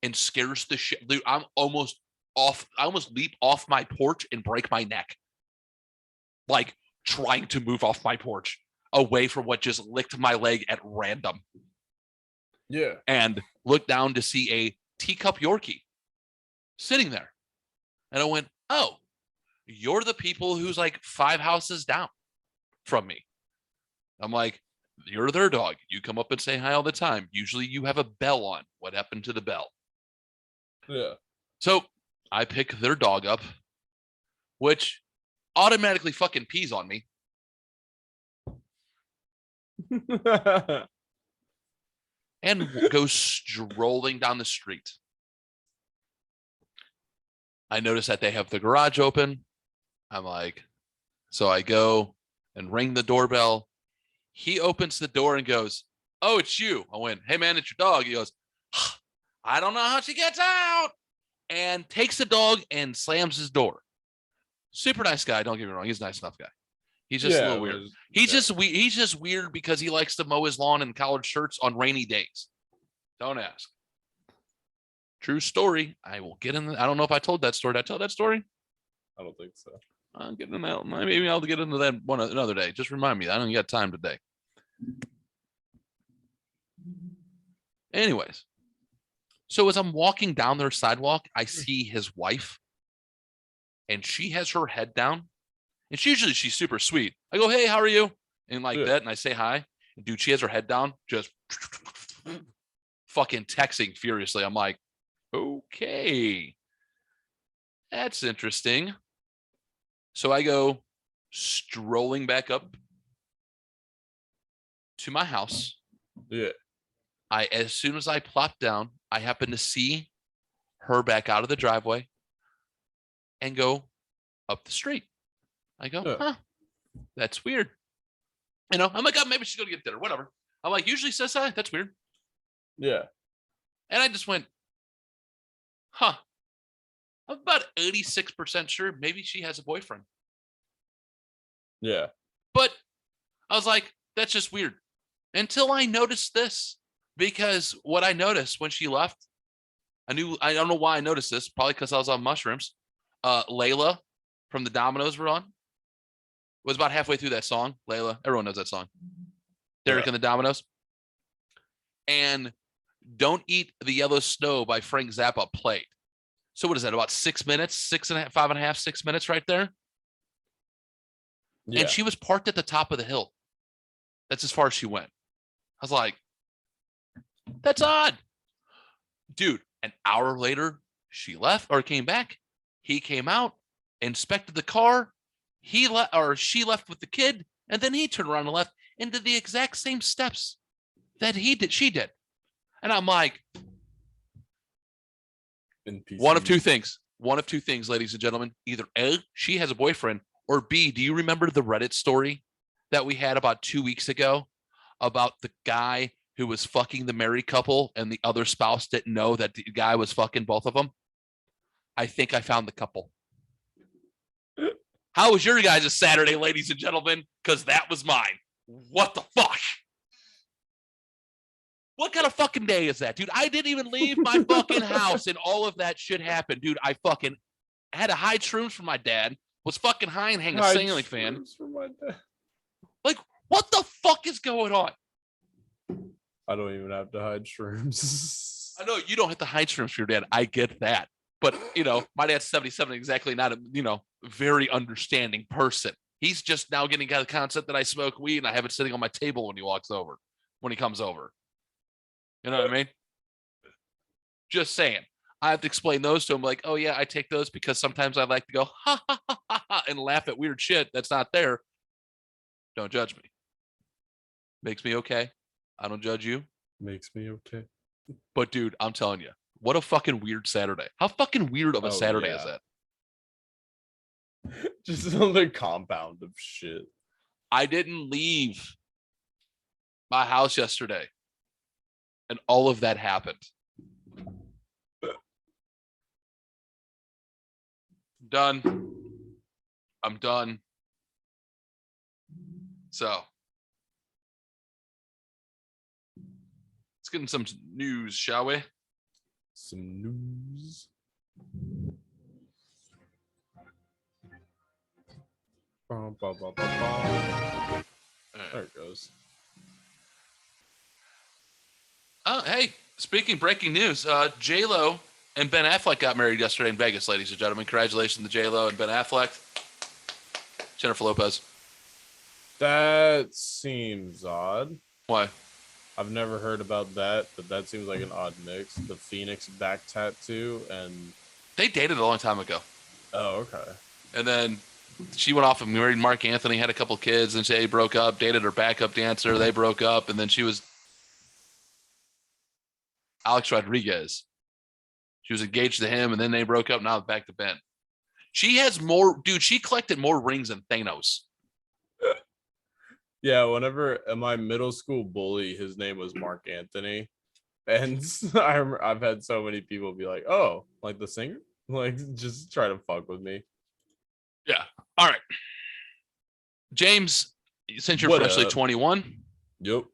and scares the shit. Dude, I'm almost off. I almost leap off my porch and break my neck. Like trying to move off my porch away from what just licked my leg at random. Yeah. And look down to see a teacup Yorkie sitting there. And I went, oh, you're the people who's like 5 houses down from me. I'm like, you're their dog. You come up and say hi all the time. Usually you have a bell on. What happened to the bell? Yeah. So I pick their dog up, which automatically fucking pees on me. And goes strolling down the street. I notice that they have the garage open. I'm like, so I go and ring the doorbell. He opens the door and goes, oh, it's you. I went, hey, man, it's your dog. He goes, I don't know how she gets out. And takes the dog and slams his door. Super nice guy. Don't get me wrong. He's a nice enough guy. He's just a little weird. He's just weird because he likes to mow his lawn in collared shirts on rainy days. Don't ask. True story. I will get in. I don't know if I told that story. Did I tell that story? I don't think so. I'll get into that. Maybe I'll get into that one another day. Just remind me. I don't got time today. Anyways, so as I'm walking down their sidewalk, I see his wife, and she has her head down, and she's super sweet. I go, hey, how are you? And like that, and I say hi. And dude, she has her head down, just fucking texting furiously. I'm like, okay, that's interesting. So I go strolling back up to my house. Yeah. As soon as I plop down, I happen to see her back out of the driveway and go up the street. I go, huh, that's weird. You know, I'm like, oh, maybe she's going to get dinner, whatever. I'm like, usually says hi. That's weird. Yeah. And I just went, huh. I'm about 86% sure maybe she has a boyfriend. Yeah. But I was like, that's just weird. Until I noticed this. Because what I noticed when she left, I don't know why I noticed this, probably because I was on mushrooms. Layla from the Dominoes were on. Was about halfway through that song. Layla, everyone knows that song. Derek and the Dominoes. And Don't Eat the Yellow Snow by Frank Zappa played. So what is that, about 6 minutes, 5.5, 6 minutes right there? Yeah. And she was parked at the top of the hill. That's as far as she went. I was like, that's odd. Dude, an hour later, she left or came back. He came out, inspected the car. She left with the kid, and then he turned around and left and did the exact same steps that she did. And I'm like, one of two things, ladies and gentlemen. Either A, she has a boyfriend, or B, do you remember the Reddit story that we had about 2 weeks ago about the guy who was fucking the married couple and the other spouse didn't know that the guy was fucking both of them? I think I found the couple. How was your guys' Saturday, ladies and gentlemen? Because that was mine. What the fuck? What kind of fucking day is that, dude? I didn't even leave my fucking house and all of that shit happened, dude. I fucking had to hide shrooms from my dad, was fucking high and hang a ceiling fan. Like, what the fuck is going on? I don't even have to hide shrooms. I know you don't have to hide shrooms for your dad. I get that. But, you know, my dad's 77, exactly not a, you know, very understanding person. He's just now getting the concept that I smoke weed and I have it sitting on my table when he comes over. You know what I mean? Just saying. I have to explain those to him like, oh, yeah, I take those because sometimes I like to go, ha, ha, ha, ha, ha, and laugh at weird shit that's not there. Don't judge me. Makes me okay. I don't judge you. Makes me okay. But, dude, I'm telling you, what a fucking weird Saturday. How fucking weird of a Saturday is that? Just another compound of shit. I didn't leave my house yesterday, and all of that happened. Done. I'm done. So let's get into some news, shall we? Some news. There it goes. Oh, hey, speaking breaking news, J-Lo and Ben Affleck got married yesterday in Vegas, ladies and gentlemen. Congratulations to J-Lo and Ben Affleck. Jennifer Lopez. That seems odd. Why? I've never heard about that, but that seems like an odd mix. The Phoenix back tattoo and... They dated a long time ago. Oh, okay. And then she went off and married Mark Anthony, had a couple kids, and they broke up, dated her backup dancer. They broke up, and then she was Alex Rodriguez. She was engaged to him, and then they broke up. Now back to Ben. She has more, dude. She collected more rings than Thanos. Yeah, whenever my middle school bully, his name was Mark Anthony, and I've had so many people be like, "Oh, like the singer," like just try to fuck with me. Yeah. All right, James. Since you're freshly 21, yep.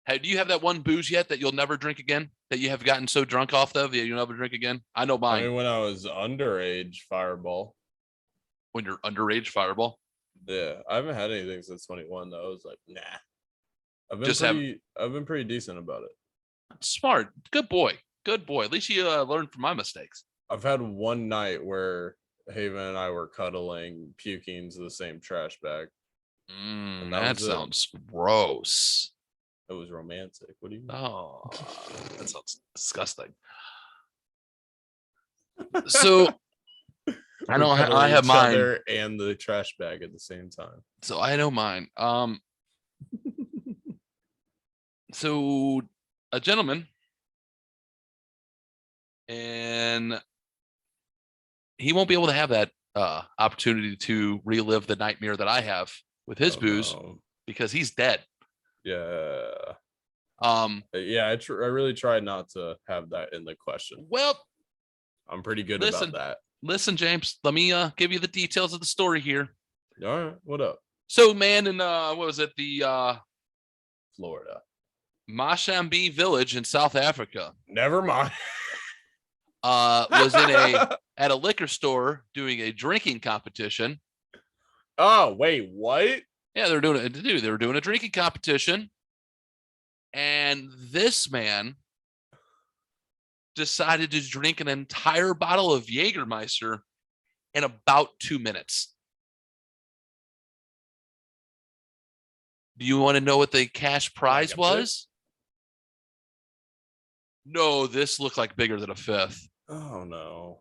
Do you have that one booze yet that you'll never drink again? That you have gotten so drunk off of that you'll never drink again? I know mine. I mean, when I was underage, Fireball. When you're underage, Fireball. Yeah, I haven't had anything since 21 though. I was like, nah. I've been pretty decent about it. Smart. Good boy. Good boy. At least you learned from my mistakes. I've had one night where Haven and I were cuddling, puking into the same trash bag. That sounds gross. It was romantic. What do you mean? Oh, that sounds disgusting. So I know I have mine and the trash bag at the same time. So I know mine. So a gentleman, and he won't be able to have that opportunity to relive the nightmare that I have with his booze because he's dead. Yeah. Yeah, I really tried not to have that in the question. Well, I'm pretty good about that. Listen, James, let me give you the details of the story here. All right, what up? So, man, in what was it? The Florida. Mashambi village in South Africa. Never mind. Was at a liquor store doing a drinking competition. Oh, wait, what? Yeah, they were doing a drinking competition. And this man decided to drink an entire bottle of Jägermeister in about 2 minutes. Do you want to know what the cash prize was? No, this looked like bigger than a fifth. Oh, no.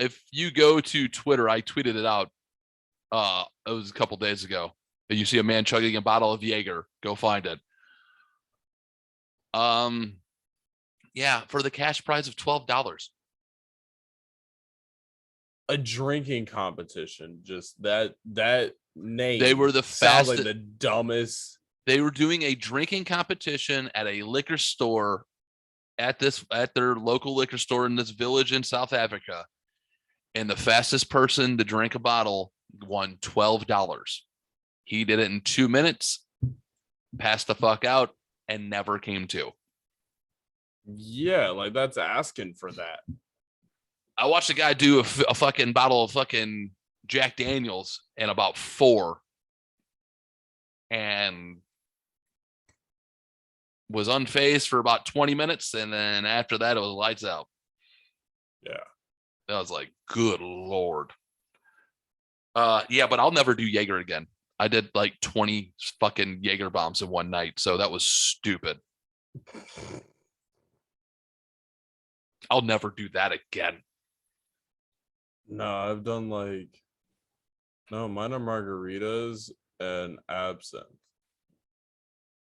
If you go to Twitter, I tweeted it out. It was a couple days ago. You see a man chugging a bottle of Jaeger. Go find it. Yeah, for the cash prize of $12. A drinking competition. Just that name. They were the fastest. Like the dumbest. They were doing a drinking competition at a liquor store at their local liquor store in this village in South Africa. And the fastest person to drink a bottle won $12. He did it in 2 minutes, passed the fuck out, and never came to. Yeah, like that's asking for that. I watched a guy do a fucking bottle of fucking Jack Daniels in about 4 and was unfazed for about 20 minutes. And then after that, it was lights out. Yeah. I was like, good Lord. Yeah, but I'll never do Jaeger again. I did like 20 fucking Jaeger bombs in one night. So that was stupid. I'll never do that again. No, I've done mine are margaritas and absinthe.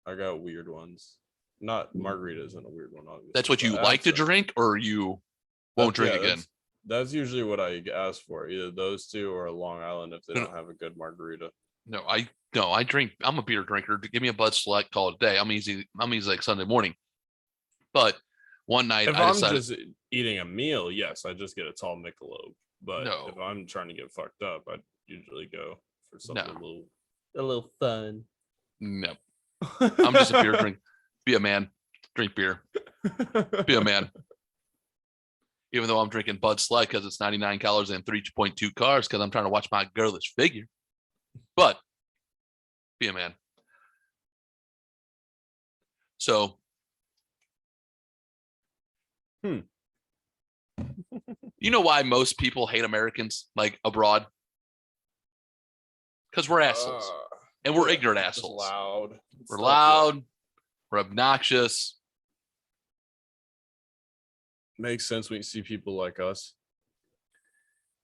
I got weird ones. Not margaritas and a weird one, obviously. That's what you like to drink, or you won't drink again? That's usually what I ask for. Either those two or a Long Island if they don't have a good margarita. No, I drink. I'm a beer drinker. Give me a Bud Select, call it a day. I'm easy like Sunday morning. But one night if I'm just eating a meal, yes, I just get a tall Michelob. But if I'm trying to get fucked up, I usually go for something a little fun. No, I'm just a beer drinker. Be a man. Drink beer. Be a man. Even though I'm drinking Bud Select because it's 99 calories and 3.2 carbs because I'm trying to watch my girlish figure. But be a man. So, you know why most people hate Americans, like abroad? Because we're assholes. And we're ignorant assholes. We're loud. We're obnoxious. Makes sense when you see people like us.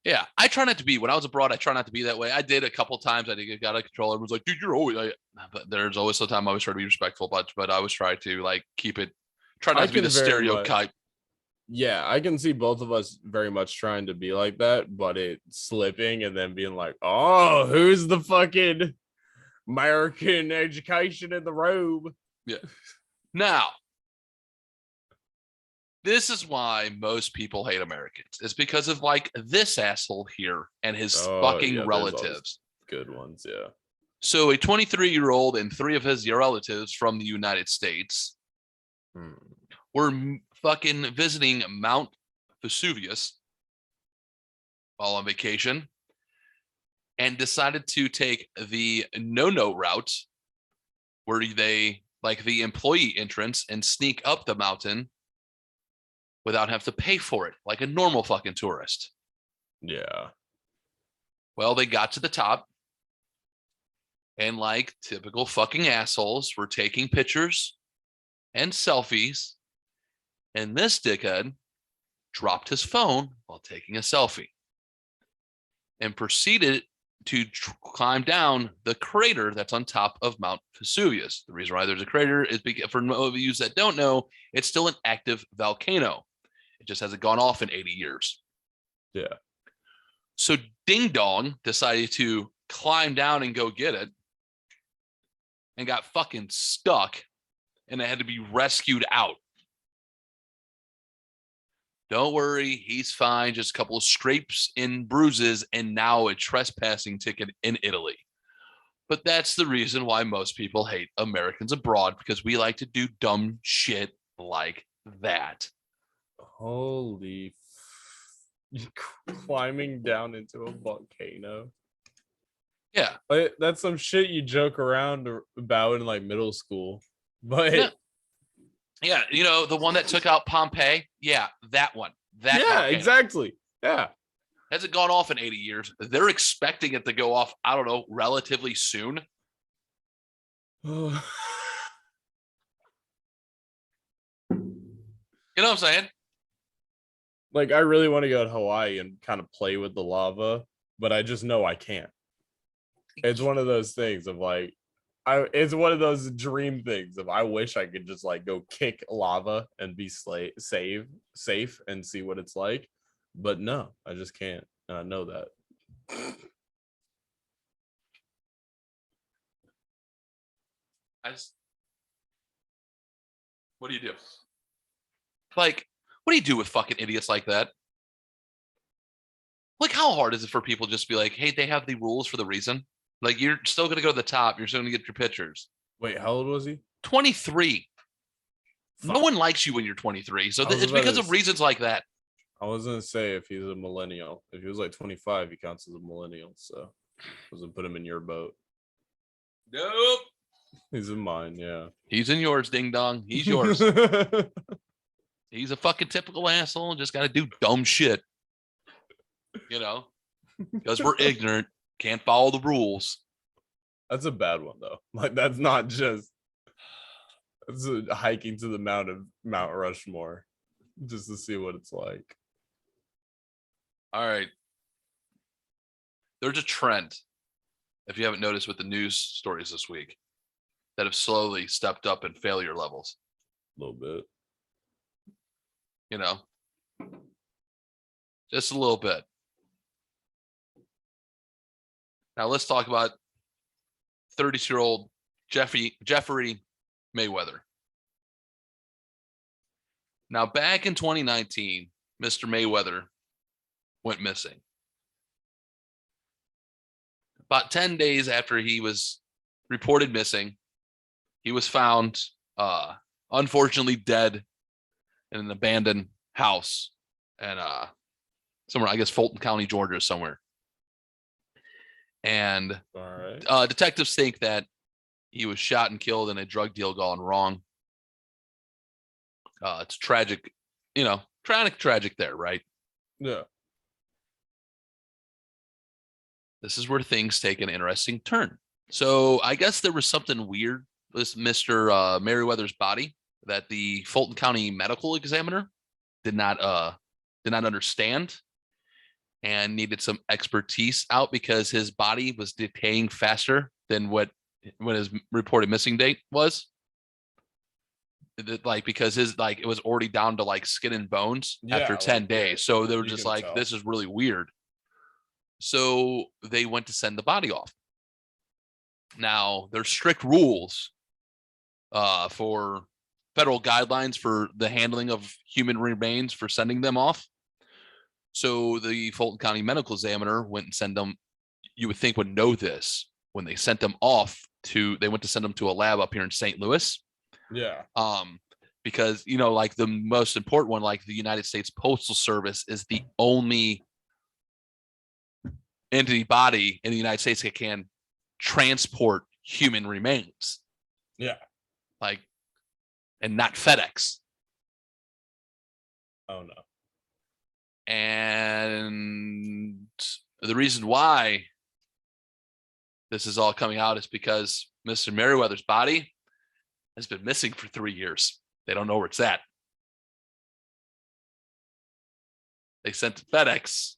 Yeah, I try not to be. When I was abroad, I try not to be that way. I did a couple times. I did get out of control. Everyone's like, dude, you're always. But there's always some time I always try to be respectful, but I always try to like keep it. Try not to be the stereotype. Yeah, I can see both of us very much trying to be like that, but it slipping and then being like, oh, who's the fucking American education in the robe? Yeah. Now, this is why most people hate Americans. It's because of like this asshole here and his fucking relatives. Good ones, yeah. So a 23-year-old and 3 of his relatives from the United States were fucking visiting Mount Vesuvius while on vacation. and decided to take the no route where they like the employee entrance and sneak up the mountain without having to pay for it like a normal fucking tourist. Yeah. Well, they got to the top and like typical fucking assholes were taking pictures and selfies. And this dickhead dropped his phone while taking a selfie and proceeded to climb down the crater that's on top of Mount Vesuvius. The reason why there's a crater is because, for those of you that don't know, it's still an active volcano. It just hasn't gone off in 80 years. Yeah. So Ding Dong decided to climb down and go get it and got fucking stuck and it had to be rescued out. Don't worry, he's fine. Just a couple of scrapes and bruises, and now a trespassing ticket in Italy. But that's the reason why most people hate Americans abroad, because we like to do dumb shit like that. Holy climbing down into a volcano. Yeah. Like, that's some shit you joke around about in like middle school. But yeah, you know, the one that took out Pompeii. Yeah, that one. That yeah, volcano. exactly. Yeah. Hasn't gone off in 80 years. They're expecting it to go off, I don't know, relatively soon. You know what I'm saying? Like, I really want to go to Hawaii and kind of play with the lava, but I just know I can't. It's one of those things of like, it's one of those dream things of I wish I could just like go kick lava and be safe and see what it's like. But no, I just can't. And I know that. What do you do? Like, what do you do with fucking idiots like that? Like, how hard is it for people just to be like, hey, they have the rules for the reason? Like, you're still going to go to the top. You're still going to get your pictures. Wait, how old was he? 23. Fuck. No one likes you when you're 23. So it's because of reasons like that. I was going to say if he's a millennial. If he was like 25, he counts as a millennial. So I was going to put him in your boat. Nope. He's in mine, yeah. He's in yours, ding dong. He's yours. He's a fucking typical asshole. Just got to do dumb shit. You know? Because we're ignorant. Can't follow the rules. That's a bad one though. Like that's not just that's a hiking to the Mount Rushmore just to see what it's like. All right. There's a trend, if you haven't noticed, with the news stories this week that have slowly stepped up in failure levels. A little bit. You know? Just a little bit. Now let's talk about 32-year-old Jeffy Mayweather. Now, back in 2019, Mr. Mayweather went missing. About 10 days after he was reported missing, he was found, unfortunately, dead in an abandoned house and somewhere, I guess, Fulton County, Georgia, somewhere. And detectives think that he was shot and killed in a drug deal gone wrong. It's tragic, you know, tragic there, right? Yeah. This is where things take an interesting turn. So I guess there was something weird with Mr. Mayweather's body that the Fulton County medical examiner did not understand and needed some expertise out because his body was decaying faster than when his reported missing date was. Like, because his, like, it was already down to like skin and bones after 10 days. So they were just like, this is really weird. So they went to send the body off. Now there's strict rules for federal guidelines for the handling of human remains for sending them off. So the Fulton County medical examiner went and sent them, you would think would know this, when they sent them off they went to send them to a lab up here in St. Louis. Yeah. Because, you know, like the most important one, like the United States Postal Service is the only into the body in the United States that can transport human remains. Yeah. Like, and not FedEx. Oh no. And the reason why this is all coming out is because Mr. Mayweather's body has been missing for 3 years. They don't know where it's at. They sent to FedEx.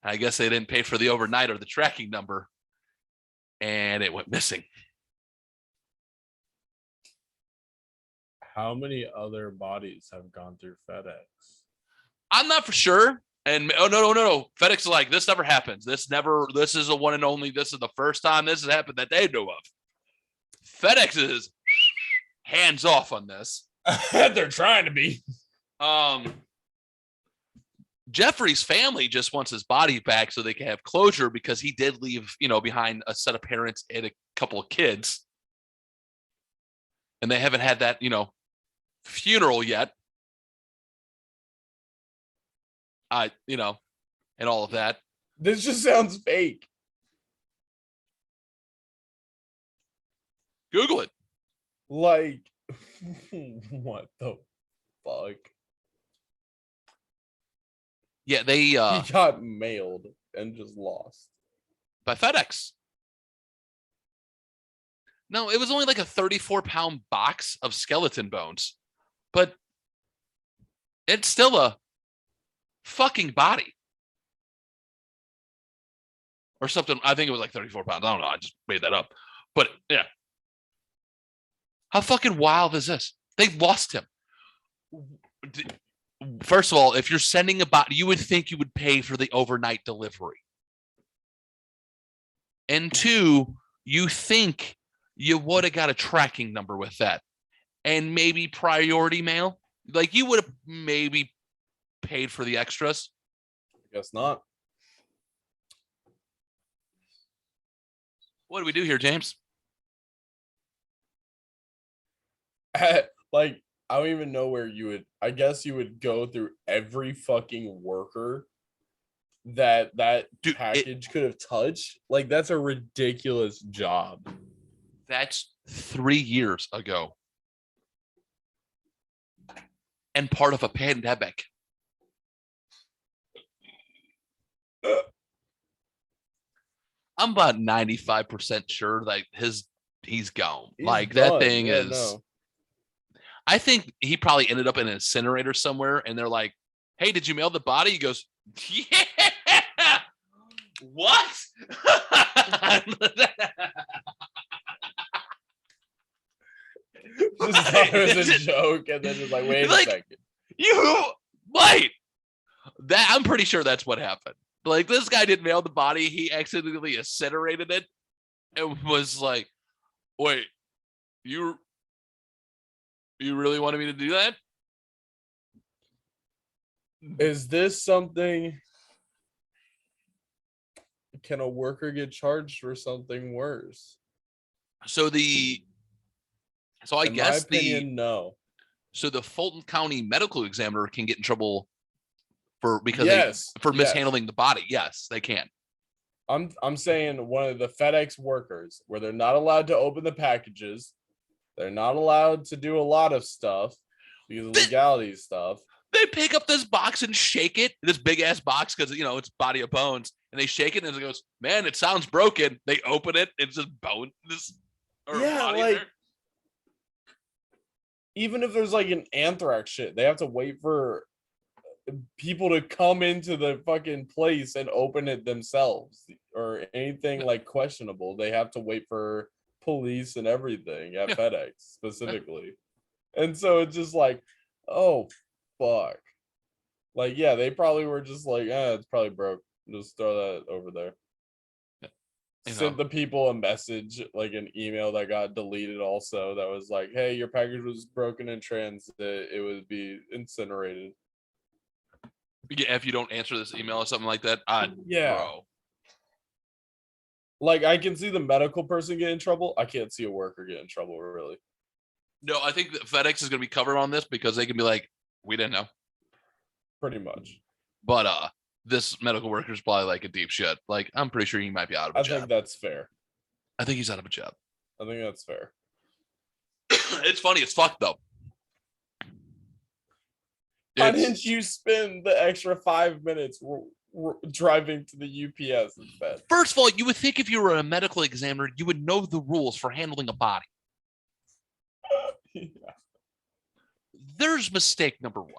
I guess they didn't pay for the overnight or the tracking number, and it went missing. How many other bodies have gone through FedEx? I'm not for sure. And no. FedEx is like, this never happens. This is a one and only. This is the first time this has happened that they know of. FedEx is hands off on this. They're trying to be. Jeffrey's family just wants his body back so they can have closure because he did leave, behind a set of parents and a couple of kids. And they haven't had that, funeral yet. And all of that. This just sounds fake. Google it. Like, what the fuck? Yeah, they he got mailed and just lost by FedEx. No, it was only like a 34-pound box of skeleton bones, but it's still a fucking body or something. I think it was like 34 pounds. I don't know. I just made that up. But yeah. How fucking wild is this? They lost him. First of all, if you're sending a body, you would think you would pay for the overnight delivery. And two, you think you would have got a tracking number with that. And maybe priority mail. Like you would have maybe paid for the extras. I guess not. What do we do here, James? Like, I don't even know where you would. I guess you would go through every fucking worker that package could have touched. Like, that's a ridiculous job. That's 3 years ago. And part of a pandemic. I'm about 95% sure that he's gone. He's like done. That thing yeah, is. No. I think he probably ended up in an incinerator somewhere, and they're like, "Hey, did you mail the body?" He goes, "Yeah." What? Just thought it was a joke, and then just like, wait a second. Wait. That I'm pretty sure that's what happened. Like, this guy didn't mail the body. He accidentally incinerated it and was like, wait, you really wanted me to do that? Is this something? Can a worker get charged for something worse? I guess my opinion, no. So the Fulton County medical examiner can get in trouble for mishandling the body. Yes, they can. I'm saying one of the FedEx workers where they're not allowed to open the packages. They're not allowed to do a lot of stuff because of legality stuff. They pick up this box and shake it, this big ass box, because it's body of bones, and they shake it and it goes, man, it sounds broken. They open it, it's just bone. Even if there's like an anthrax shit, they have to wait for people to come into the fucking place and open it themselves, or anything like questionable. They have to wait for police and everything at FedEx specifically. And so it's just like, oh fuck. Like, yeah, they probably were just like, it's probably broke. Just throw that over there. Sent the people a message, like an email that got deleted also, that was like, hey, your package was broken in transit. It would be incinerated. Yeah, if you don't answer this email or something like that. Bro. Like, I can see the medical person get in trouble. I can't see a worker get in trouble, really. No, I think that FedEx is going to be covered on this because they can be like, we didn't know. Pretty much. But this medical worker is probably like a deep shit. Like, I'm pretty sure he might be out of a I job. think that's fair. I think he's out of a job. I think that's fair. It's funny. It's fucked though. Why didn't you spend the extra 5 minutes driving to the UPS instead? First of all, you would think if you were a medical examiner, you would know the rules for handling a body. Yeah. There's mistake number one.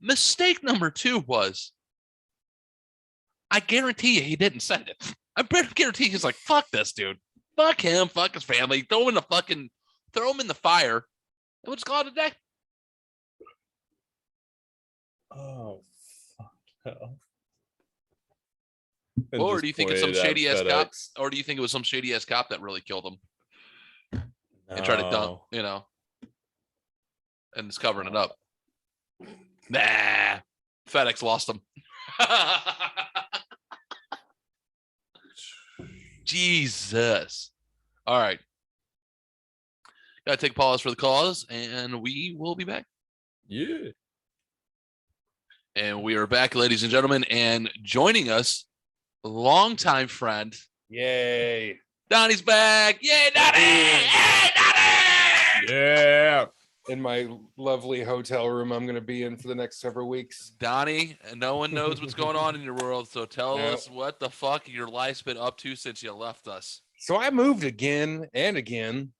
Mistake number two was, I guarantee you he didn't send it. I guarantee he's like, fuck this dude. Fuck him. Fuck his family. Throw him in the fire. And we'll just call it a day. Oh, fuck no. Or do you think it's some shady ass cop? Or do you think it was some shady ass cop that really killed him? No. And tried to dump, and it's covering it up. Nah, FedEx lost him. Jesus. All right. Gotta take a pause for the cause, and we will be back. Yeah. And we are back, ladies and gentlemen, and joining us, longtime friend. Yay. Donnie's back. Yay, Donnie! Hey, Donnie! Yeah. In my lovely hotel room I'm going to be in for the next several weeks. Donnie, no one knows what's going on in your world, so tell us what the fuck your life's been up to since you left us. So I moved again and again.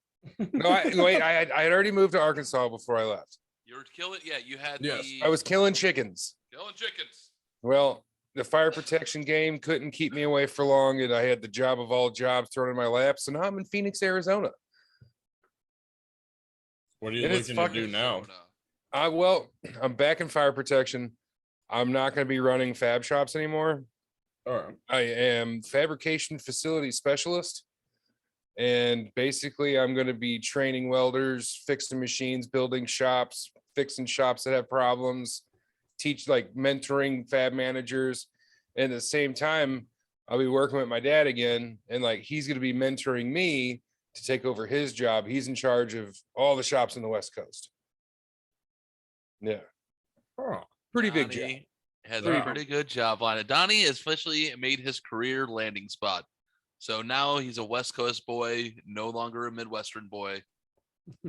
No, I had already moved to Arkansas before I left. You were killing, you had I was killing chickens. Killing chickens. Well, the fire protection game couldn't keep me away for long, and I had the job of all jobs thrown in my lap, so now I'm in Phoenix, Arizona. What are you looking to do now? Well, I'm back in fire protection. I'm not going to be running fab shops anymore. All right. I am fabrication facility specialist. And basically, I'm going to be training welders, fixing machines, building shops, fixing shops that have problems, mentoring fab managers. And at the same time, I'll be working with my dad again. And he's going to be mentoring me to take over his job. He's in charge of all the shops in the West Coast. Yeah. Oh, pretty big job. Has a pretty good job on it. Donnie has officially made his career landing spot. So now he's a West Coast boy, no longer a Midwestern boy.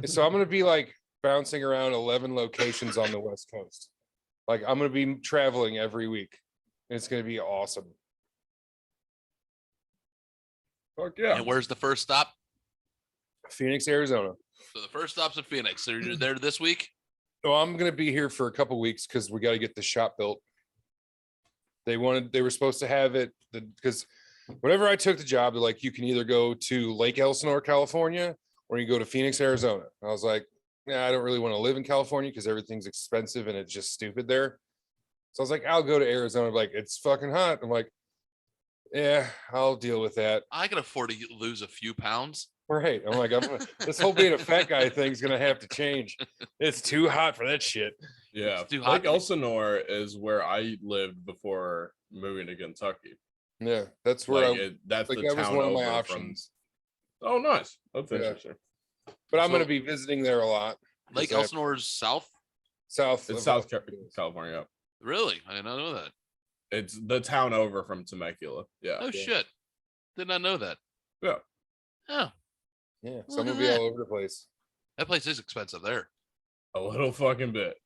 So I'm going to be bouncing around 11 locations on the West Coast. I'm going to be traveling every week. And it's going to be awesome. Fuck yeah. And where's the first stop? Phoenix, Arizona. So the first stop's in Phoenix. So you're there this week? So I'm going to be here for a couple weeks because we got to get the shop built. They were supposed to have it because whenever I took the job, they're like, you can either go to Lake Elsinore, California, or you go to Phoenix, Arizona. I was like, I don't really want to live in California because everything's expensive and it's just stupid there. So I was like, I'll go to Arizona. It's fucking hot. I'm like, yeah, I'll deal with that. I can afford to lose a few pounds. Right. I'm like, this whole being a fat guy thing is going to have to change. It's too hot for that shit. Yeah. Lake Elsinore is where I lived before moving to Kentucky. Yeah. That's where that's the that was town one of my over options. Oh, nice. That's interesting. But I'm going to be visiting there a lot. Lake Elsinore's south? South. It's South California. Really? I did not know that. It's the town over from Temecula. Yeah. Oh, shit. Did not know that. Yeah. Oh. Yeah. So I'm going to be all over the place. That place is expensive there. A little fucking bit.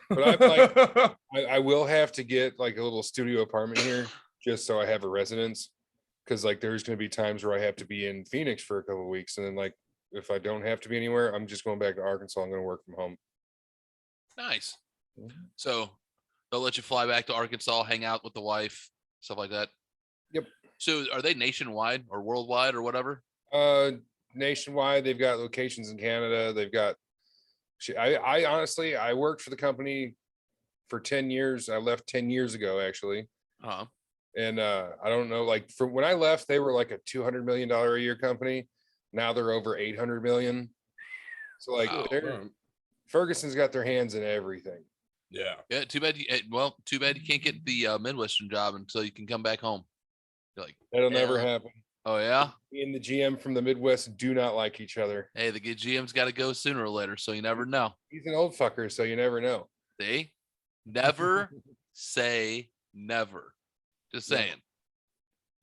But I will have to get a little studio apartment here just so I have a residence. Because there's going to be times where I have to be in Phoenix for a couple of weeks. And then if I don't have to be anywhere, I'm just going back to Arkansas. I'm going to work from home. Nice. So they'll let you fly back to Arkansas, hang out with the wife, stuff like that. Yep. So are they nationwide or worldwide or whatever? Nationwide. They've got locations in Canada. They've got, I honestly, I worked for the company for 10 years. I left 10 years ago, actually. Uh-huh. And I don't know, from when I left, they were a $200 million a year company. Now they're over 800 million. So Ferguson's got their hands in everything. Yeah. Yeah. Too bad you can't get the Midwestern job until you can come back home. You're that'll never happen. Oh yeah. Me and the GM from the Midwest do not like each other. Hey, the good GM's got to go sooner or later, so you never know. He's an old fucker, so you never know. See? Never say never. Just saying.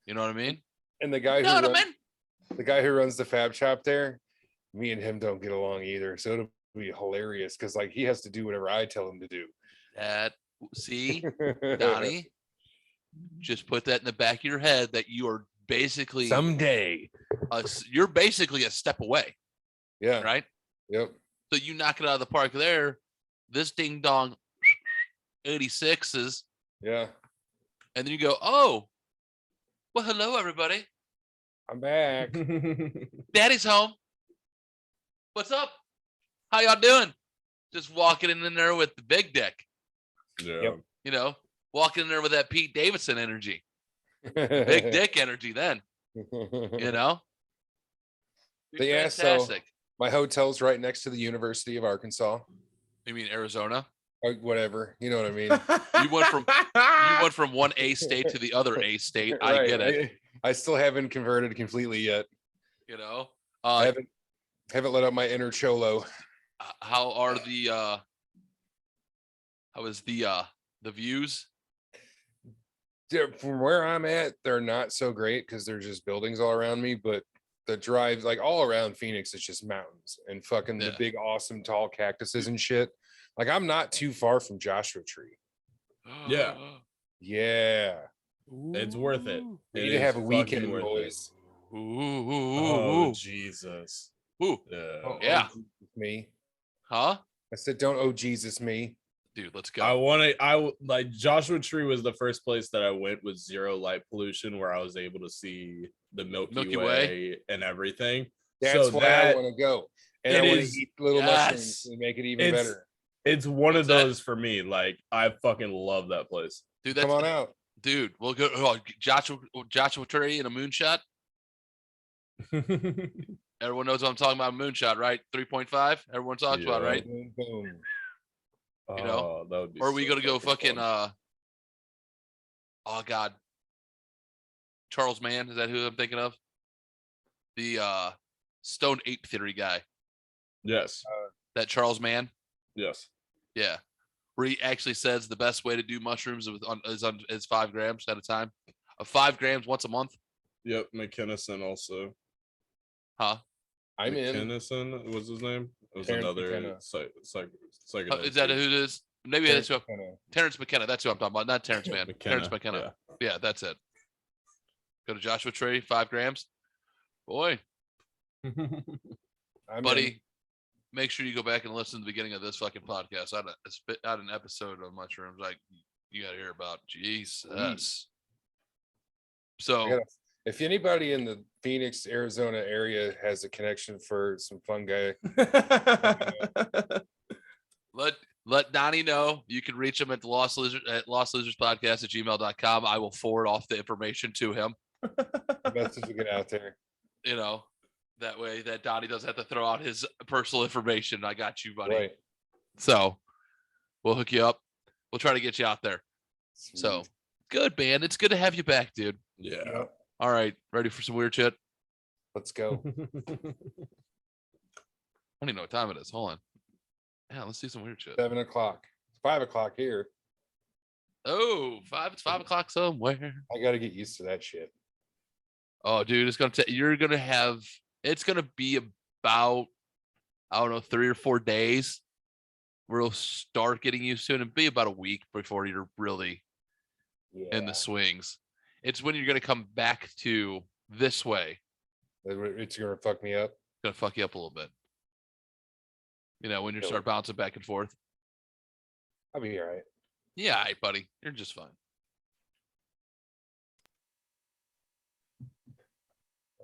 You know what I mean? And the guy the guy who runs the fab shop there, me and him don't get along either. So it'll be hilarious because like he has to do whatever I tell him to do. See, Donnie, just put that in the back of your head that you are basically someday you're basically a step away. Yeah. Right. Yep. So you knock it out of the park there. This ding dong 86s. Yeah. And then you go, oh, well, hello, everybody. I'm back. Daddy's home. What's up? How y'all doing? Just walking in there with the big dick. Yeah. Yep. You know, walking in there with that Pete Davidson energy. Big dick energy then. You know? Yeah, so my hotel's right next to the University of Arkansas. You mean Arizona? Or whatever. You know what I mean? You went from one A state to the other A state. I Right. get it. I still haven't converted completely yet. You know? I haven't let out my inner cholo. How is the views? Yeah, from where I'm at, they're not so great because there's just buildings all around me, but the drive, like all around Phoenix, is just mountains and fucking the big, awesome, tall cactuses and shit. Like I'm not too far from Joshua Tree. Yeah. Yeah. It's worth it. We need to have a weekend, boys. Oh, Jesus. Ooh. Don't Yeah. Oh, Jesus me. Huh? I said, don't oh Jesus me. Dude, let's go. I like Joshua Tree was the first place that I went with zero light pollution where I was able to see the Milky Way and everything. That's so why I want to go. And I want to eat little mushrooms and make it even better. It's one of those for me. Like I fucking love that place. Dude, come on out. Dude, we'll go Joshua Tree and a moonshot. Everyone knows what I'm talking about. Moonshot, right? 3.5. Everyone talks about, right? Boom, boom. You know, that would be or are we so gonna go fucking fun. oh god, Charles Mann, is that who I'm thinking of? The Stone Ape Theory guy. Yes. That Charles Mann. Yes. Yeah, where he actually says the best way to do mushrooms is 5 grams at a time. 5 grams once a month. Yep. McKinnison also. Huh? I'm in. McKinnison was his name. It was Terrence another McKenna. Is that who it is? Maybe that's who. Terrence McKenna. That's who I'm talking about. Not Terrence Mann. Terrence McKenna. Yeah, that's it. Go to Joshua Tree. 5 grams. Boy, buddy. Make sure you go back and listen to the beginning of this fucking podcast. I spit out an episode of mushrooms like you got to hear about. Jesus. So if anybody in the Phoenix, Arizona area has a connection for some fungi, let Donnie know. You can reach him at the Lost Losers Podcast at gmail.com. I will forward off the information to him. The message will get out there. You know, that way that Donnie doesn't have to throw out his personal information. I got you, buddy. Right. So we'll hook you up. We'll try to get you out there. Sweet. So good, man. It's good to have you back, dude. Yeah. Yep. All right. Ready for some weird shit? Let's go. I don't even know what time it is. Hold on. Yeah, let's do some weird shit. 7 o'clock. It's 5 o'clock here. Oh, it's 5 o'clock somewhere. I got to get used to that shit. Oh, dude, it's gonna be about, I don't know, 3 or 4 days where you'll start getting used to it, and be about a week before you're really in the swings. It's when you're gonna come back to this way. It's gonna fuck me up. It's gonna fuck you up a little bit. You know, when you start bouncing back and forth. I'll be all right. Yeah, all right, buddy. You're just fine.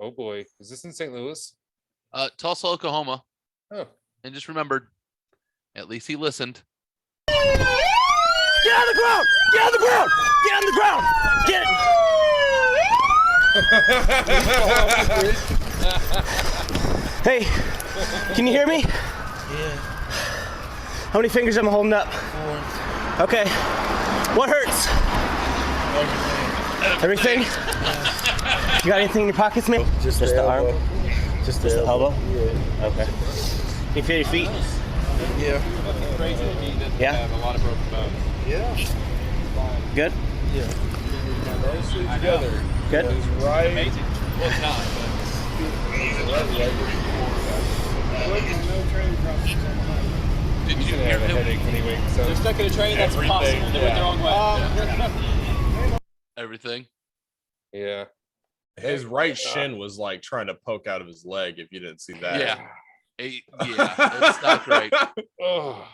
Oh boy, is this in St. Louis? Tulsa, Oklahoma. Oh. And just remembered, at least he listened. Get on the ground! Get on the ground! Get on the ground! Get it! Hey, can you hear me? Yeah. How many fingers am I holding up? 4. Okay. What hurts? Everything? You got anything in your pockets, man? Just the arm? Just the elbow? Yeah. Okay. Can you feel your feet? Yeah. Yeah? A lot of broken bones. Yeah. Good? Yeah. Mostly together. Good? His right. Amazing. Well, it's not. Did He's you gonna hear have a him? headache when he wakes They're up. stuck in a train that's Everything, possible. They went the yeah. wrong way. Everything. Yeah. His right shin was like trying to poke out of his leg. If you didn't see that. Yeah. It's not great. Oh.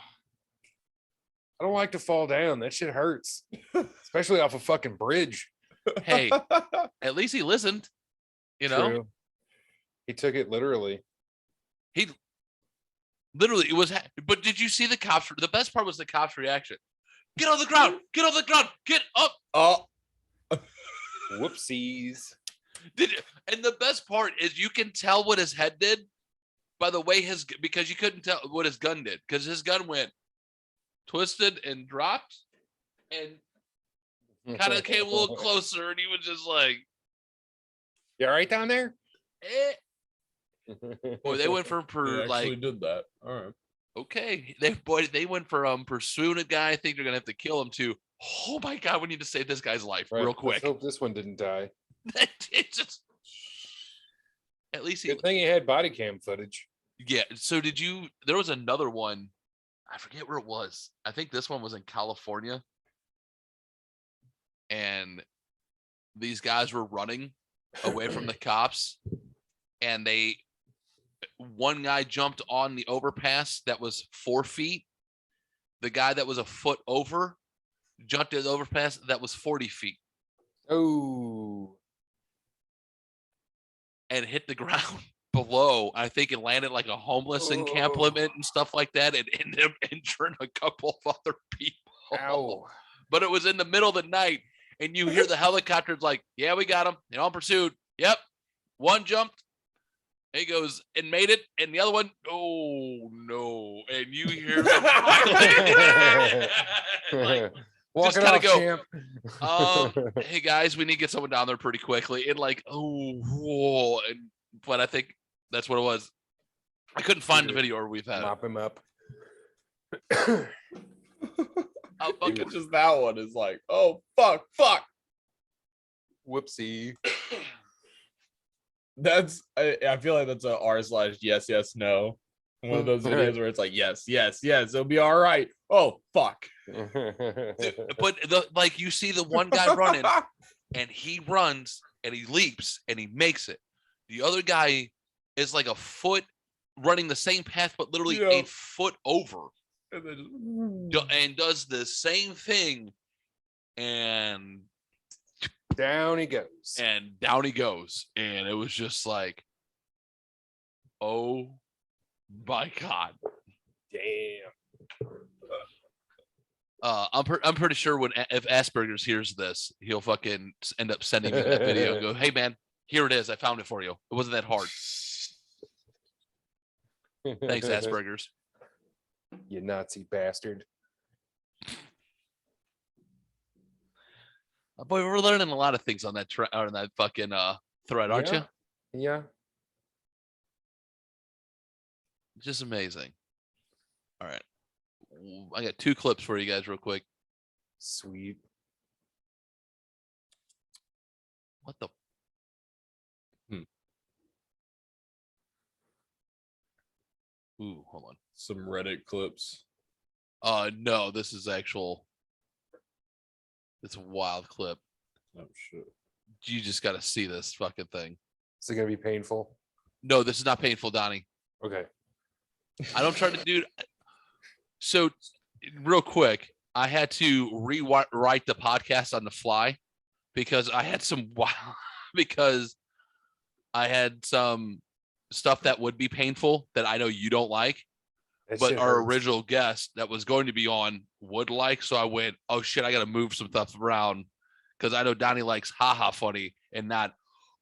I don't like to fall down. That shit hurts. Especially off a fucking bridge. Hey, at least he listened. You know, True. He took it literally. he literally it was. But did you see the cops? The best part was the cops' reaction. Get on the ground! Get on the ground! Get up! Oh, Whoopsies. And the best part is you can tell what his head did by the way because you couldn't tell what his gun did because his gun went twisted and dropped and kind of came a little closer and he was just like, You all right down there? eh. Boy, they went for he actually like did that. All right. okay. They went for pursuing a guy. I think they're gonna have to kill him too. Oh my god, we need to save this guy's life Right, real let's quick. hope this one didn't die. It's just at least he Good thing he had body cam footage. yeah. So there was another one. I forget where it was. I think this one was in California. And these guys were running away from the cops. And one guy jumped on the overpass that was 4 feet. The guy that was a foot over jumped in the overpass that was 40 feet Oh. and hit the ground below. I think it landed like a homeless encampment and stuff like that and ended up injuring a couple of other people. Ow. But it was in the middle of the night and you hear the helicopters like, yeah, we got him. They're on pursuit. Yep. One jumped. He goes and made it. And the other one, oh no. And you hear them like, Walk just it kinda off, go, champ. hey guys, we need to get someone down there pretty quickly. And like, oh, whoa. But I think that's what it was. I couldn't find the video or we've had it. Mop him up. Even just that one is like, oh fuck. Whoopsie. That's I feel like that's a r/yes no. One of those videos where it's like yes, it'll be all right. Oh fuck. But like you see the one guy running and he runs and he leaps and he makes it. The other guy is like a foot running the same path, but literally a foot over and does the same thing. And Down he goes. and down he goes. And it was just like, oh my God. Damn. I'm pretty sure if Asperger's hears this, he'll fucking end up sending me that video and go, hey man, here it is. I found it for you. It wasn't that hard. Thanks, Asperger's. You Nazi bastard. Boy, we're learning a lot of things on that on that fucking thread, aren't you? Yeah. Just amazing. All right. I got 2 clips for you guys real quick. Sweet. What the? Ooh, hold on. Some Reddit clips. No, this is actual. It's a wild clip. Oh shit. You just got to see this fucking thing. Is it gonna be painful? No, this is not painful, Donnie. Okay. I don't try to do. So, real quick, I had to rewrite the podcast on the fly because I had some stuff that would be painful that I know you don't like, That but shit our hurts. original guest that was going to be on would like. So I went, oh shit, I got to move some stuff around because I know Donnie likes haha funny and not,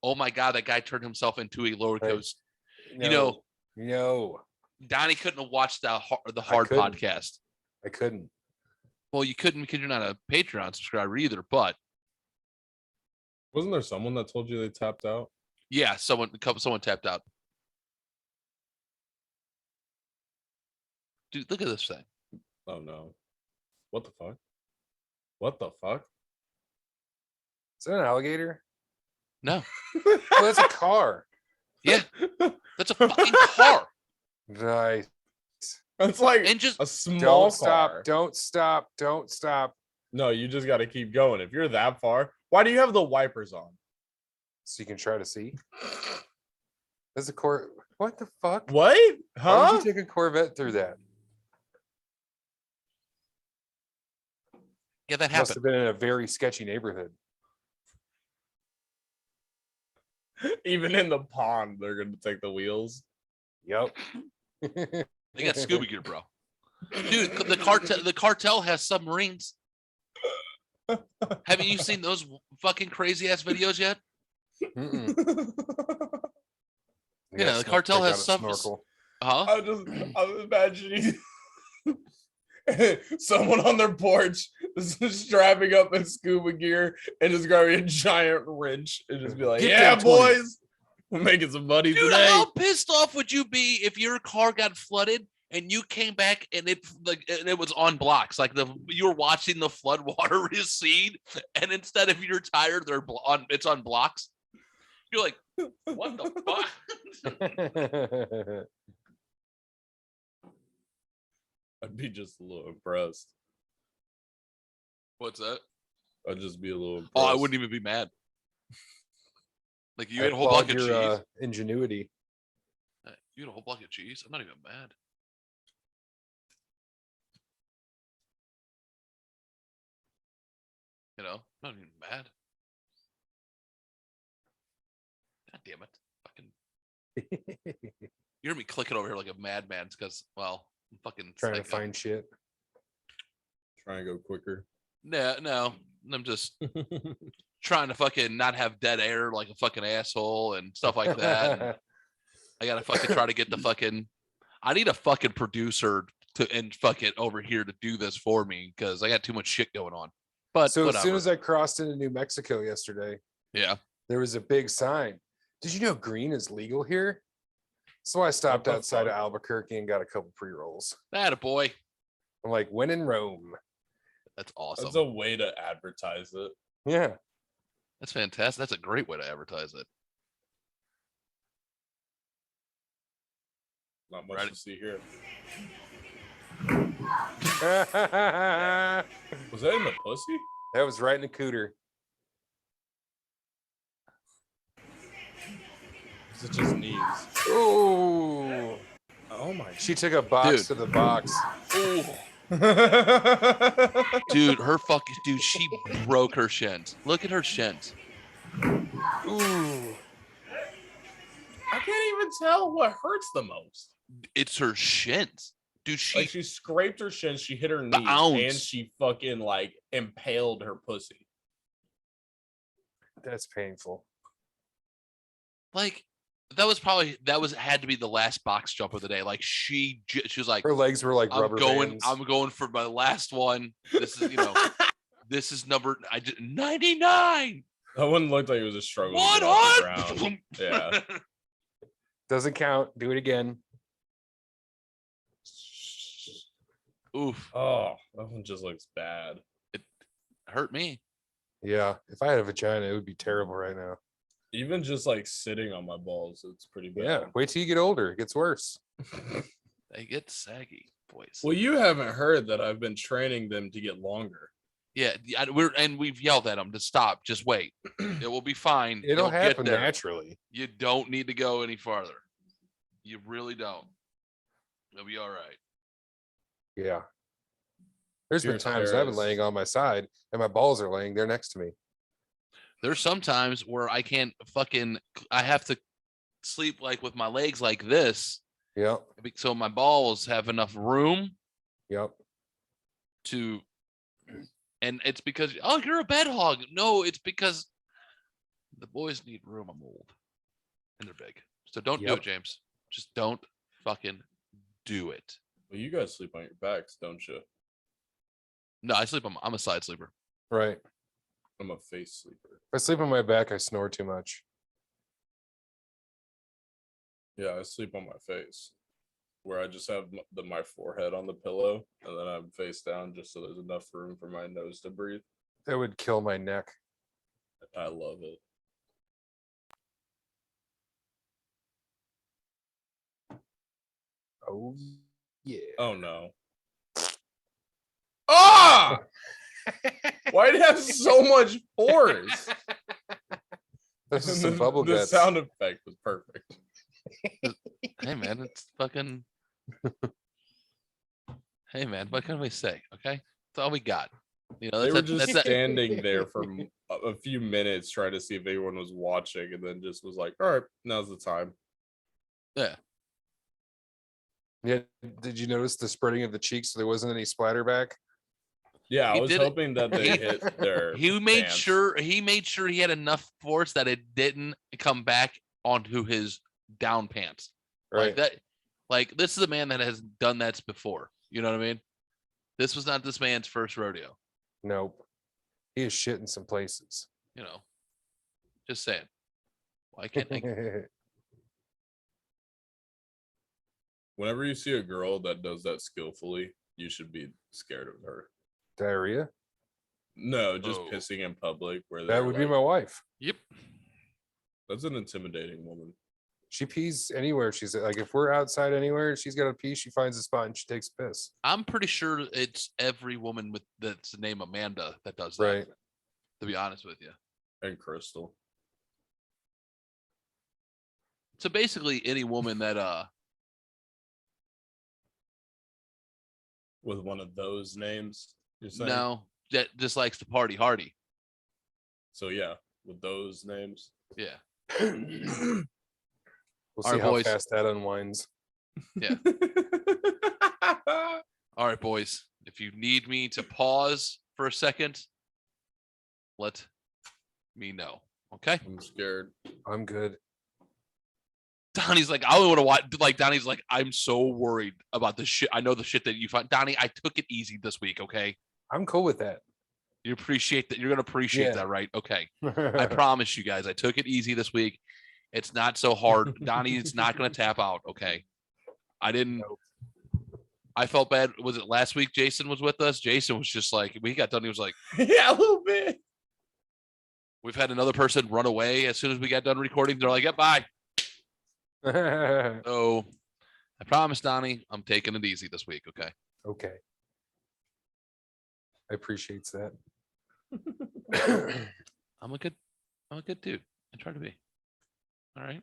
oh my God, that guy turned himself into a lower coast. No. Donnie couldn't have watched the hard couldn't. podcast. I couldn't. Well, you couldn't because you're not a Patreon subscriber either. But Wasn't there someone that told you they tapped out? yeah, someone tapped out. Dude, look at this thing. Oh no. What the fuck? What the fuck? Is that an alligator? No. Oh, that's a car. Yeah. That's a fucking car. Nice. It's like And just a small Don't car. stop. Don't stop. Don't stop. No, you just got to keep going. If you're that far, why do you have the wipers on? So you can try to see. There's a Cor. What the fuck? What? Why Huh? would you take a Corvette through that? yeah, that Must happened. have been in a very sketchy neighborhood. Even in the pond, they're going to take the wheels. Yep. They got scuba gear, bro. Dude, the cartel has submarines. Haven't you seen those fucking crazy ass videos yet? Mm-mm. Yeah, the cartel take has out a some- snorkel. Huh? I was imagining someone on their porch is strapping up in scuba gear and just grabbing a giant wrench and just be like, Get "Yeah, them 20." boys, we're making some money Dude, today." how pissed off would you be if your car got flooded and you came back and it was on blocks, like you were watching the flood water recede, and instead of your tire, it's on blocks. You're like, what the fuck? I'd be just a little impressed. What's that? I'd just be a little impressed. Oh, I wouldn't even be mad. Like you I ate a whole applaud block of your, cheese. ingenuity. You ate a whole block of cheese. I'm not even mad. You know, I'm not even mad. God damn it. Fucking you hear me clicking over here like a madman because, well, I'm fucking Trying to psycho. find shit. Try and go quicker. No, I'm just trying to fucking not have dead air like a fucking asshole and stuff like that. And I gotta fucking try to get the fucking. I need a fucking producer and fucking over here to do this for me because I got too much shit going on. But So whatever. as soon as I crossed into New Mexico yesterday, Yeah. there was a big sign. Did you know green is legal here? So I stopped the outside of fuck? Albuquerque and got a couple pre-rolls. That a boy. I'm like, when in Rome. That's awesome. That's a way to advertise it. Yeah. That's fantastic. That's a great way to advertise it. Not much Ready? to see here. That Was that in the pussy? was right in the cooter. Is it just knees? Ooh. Oh my She took a box Dude. to the box. Ooh. Dude, dude, she broke her shins. Look at her shins. Ooh. I can't even tell what hurts the most. It's her shins. Dude, Like she scraped her shin, she hit her knee, ounce. and she fucking like impaled her pussy. That's painful. like had to be the last box jump of the day. Like she was like, Her legs were like rubber bands. I'm going for my last one. This is, this is number 99. That one looked like it was a struggle. To get off the 100. ground. Yeah. Doesn't count. Do it again. Oof. Oh, that one just looks bad. Hurt me. Yeah. If I had a vagina, it would be terrible right now. Even just like sitting on my balls, it's pretty bad. Yeah. Wait till you get older. It gets worse. They get saggy, boys. Well, you haven't heard that I've been training them to get longer. Yeah, we've yelled at them to stop. Just wait. It will be fine. It'll You'll get happen there. naturally. You don't need to go any farther. You really don't. It'll be all right. Yeah. There's been Your times I've been stairs. laying on my side and my balls are laying there next to me. There's some times where I have to sleep like with my legs like this, Yep. so my balls have enough room Yep. to, and it's because, oh, you're a bed hog. No, it's because the boys need room. I'm old and they're big. So don't do Yep. it, James. Just don't fucking do it. Well, you guys sleep on your backs, don't you? No, I'm a side sleeper. Right. I'm a face sleeper. If I sleep on my back, I snore too much. Yeah, I sleep on my face, where I just have my forehead on the pillow, and then I'm face down just so there's enough room for my nose to breathe. That would kill my neck. I love it. Oh yeah. Oh no. Ah! Why'd it have so much force? This is some bubble The guts. sound effect was perfect. Hey man, it's fucking. Hey man, what can we say? Okay, that's all we got. You know, They that's were it. just That's it. standing there for a few minutes trying to see if anyone was watching, and then just was like, all right, now's the time. Yeah. Yeah. Did you notice the spreading of the cheeks so there wasn't any splatter back? Yeah, I He was did it. hoping that they hit their He made pants. sure he had enough force that it didn't come back onto his down pants. Right. Like that. Like this is a man that has done that before. You know what I mean? This was not this man's first rodeo. Nope. He is shit in some places. You know, just saying. Why can't I? Whenever you see a girl that does that skillfully, you should be scared of her. Diarrhea? No, just Oh. pissing in public where That would be my wife. Yep. That's an intimidating woman. She pees anywhere. She's like, if we're outside anywhere, she's got to pee. She finds a spot and she takes a piss. I'm pretty sure it's every woman with that's named Amanda that does that. Right. To be honest with you. And Crystal. So basically, any woman that With one of those names, you're saying? no that just likes to party hardy. So yeah, with those names. Yeah. We'll All see right, how boys. fast that unwinds. Yeah. All right, boys. If you need me to pause for a second, let me know. Okay. I'm scared. I'm good. Donnie's like, I only want to watch. Like, Donnie's like, I'm so worried about the shit. I know the shit that you find. Donnie, I took it easy this week. Okay. I'm cool with that. You appreciate that. You're going to appreciate Yeah. that, right? Okay. I promise you guys, I took it easy this week. It's not so hard. Donnie's not going to tap out. Okay. I didn't. Nope. I felt bad. Was it last week? Jason was with us. Jason was just like, we got done. He was like, Yeah, a little bit. we've had another person run away as soon as we got done recording. They're like, yeah, bye. So I promise, Donnie, I'm taking it easy this week. Okay. Okay. I appreciate that. I'm a good dude. I try to be. All right.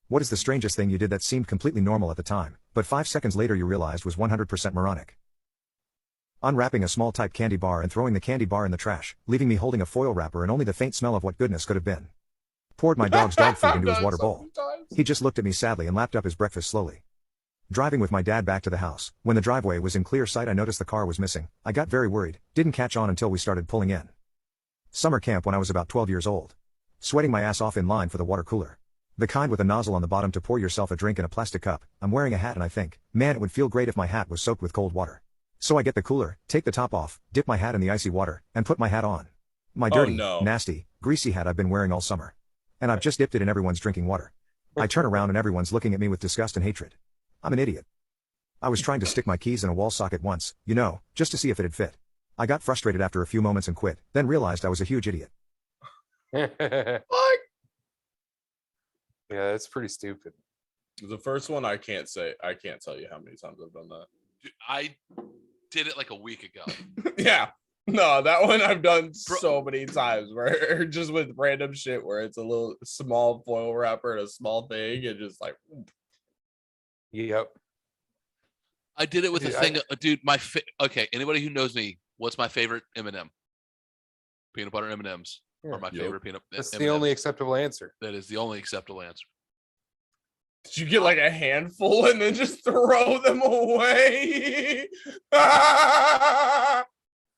What is the strangest thing you did that seemed completely normal at the time, but 5 seconds later you realized was 100% moronic? Unwrapping a small type candy bar and throwing the candy bar in the trash, leaving me holding a foil wrapper and only the faint smell of what goodness could have been. Poured my dog's dog food into his water bowl. He just looked at me sadly and lapped up his breakfast slowly. Driving with my dad back to the house, when the driveway was in clear sight I noticed the car was missing. I got very worried, didn't catch on until we started pulling in. Summer camp when I was about 12 years old. Sweating my ass off in line for the water cooler. The kind with a nozzle on the bottom to pour yourself a drink in a plastic cup. I'm wearing a hat and I think, man, it would feel great if my hat was soaked with cold water. So I get the cooler, take the top off, dip my hat in the icy water, and put my hat on. My dirty, nasty, greasy hat I've been wearing all summer. And I've just dipped it in everyone's drinking water. I turn around and everyone's looking at me with disgust and hatred. I'm an idiot. I was trying to stick my keys in a wall socket once, you know, just to see if it'd fit. I got frustrated after a few moments and quit, then realized I was a huge idiot. What? Yeah, that's pretty stupid. The first one I can't tell you how many times I've done that. Dude, I did it like a week ago. Yeah. No, that one I've done so many times where just with random shit where it's a little small foil wrapper and a small thing and just like Yep. I did it with Dude, a thing. Dude, okay. Anybody who knows me, what's my favorite M&M? Peanut butter M&Ms are my favorite peanut. That's M&Ms. the only acceptable answer. That is the only acceptable answer. did you get like a handful and then just throw them away?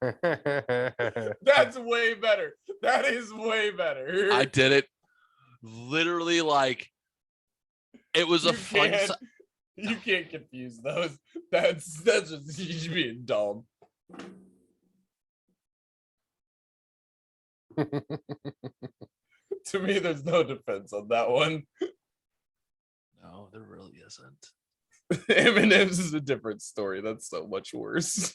That's way better. That is way better. I did it literally like it was a fun. You can't confuse those. That's just you being dumb. To me, there's no defense on that one. No, there really isn't. M&M's is a different story. That's so much worse.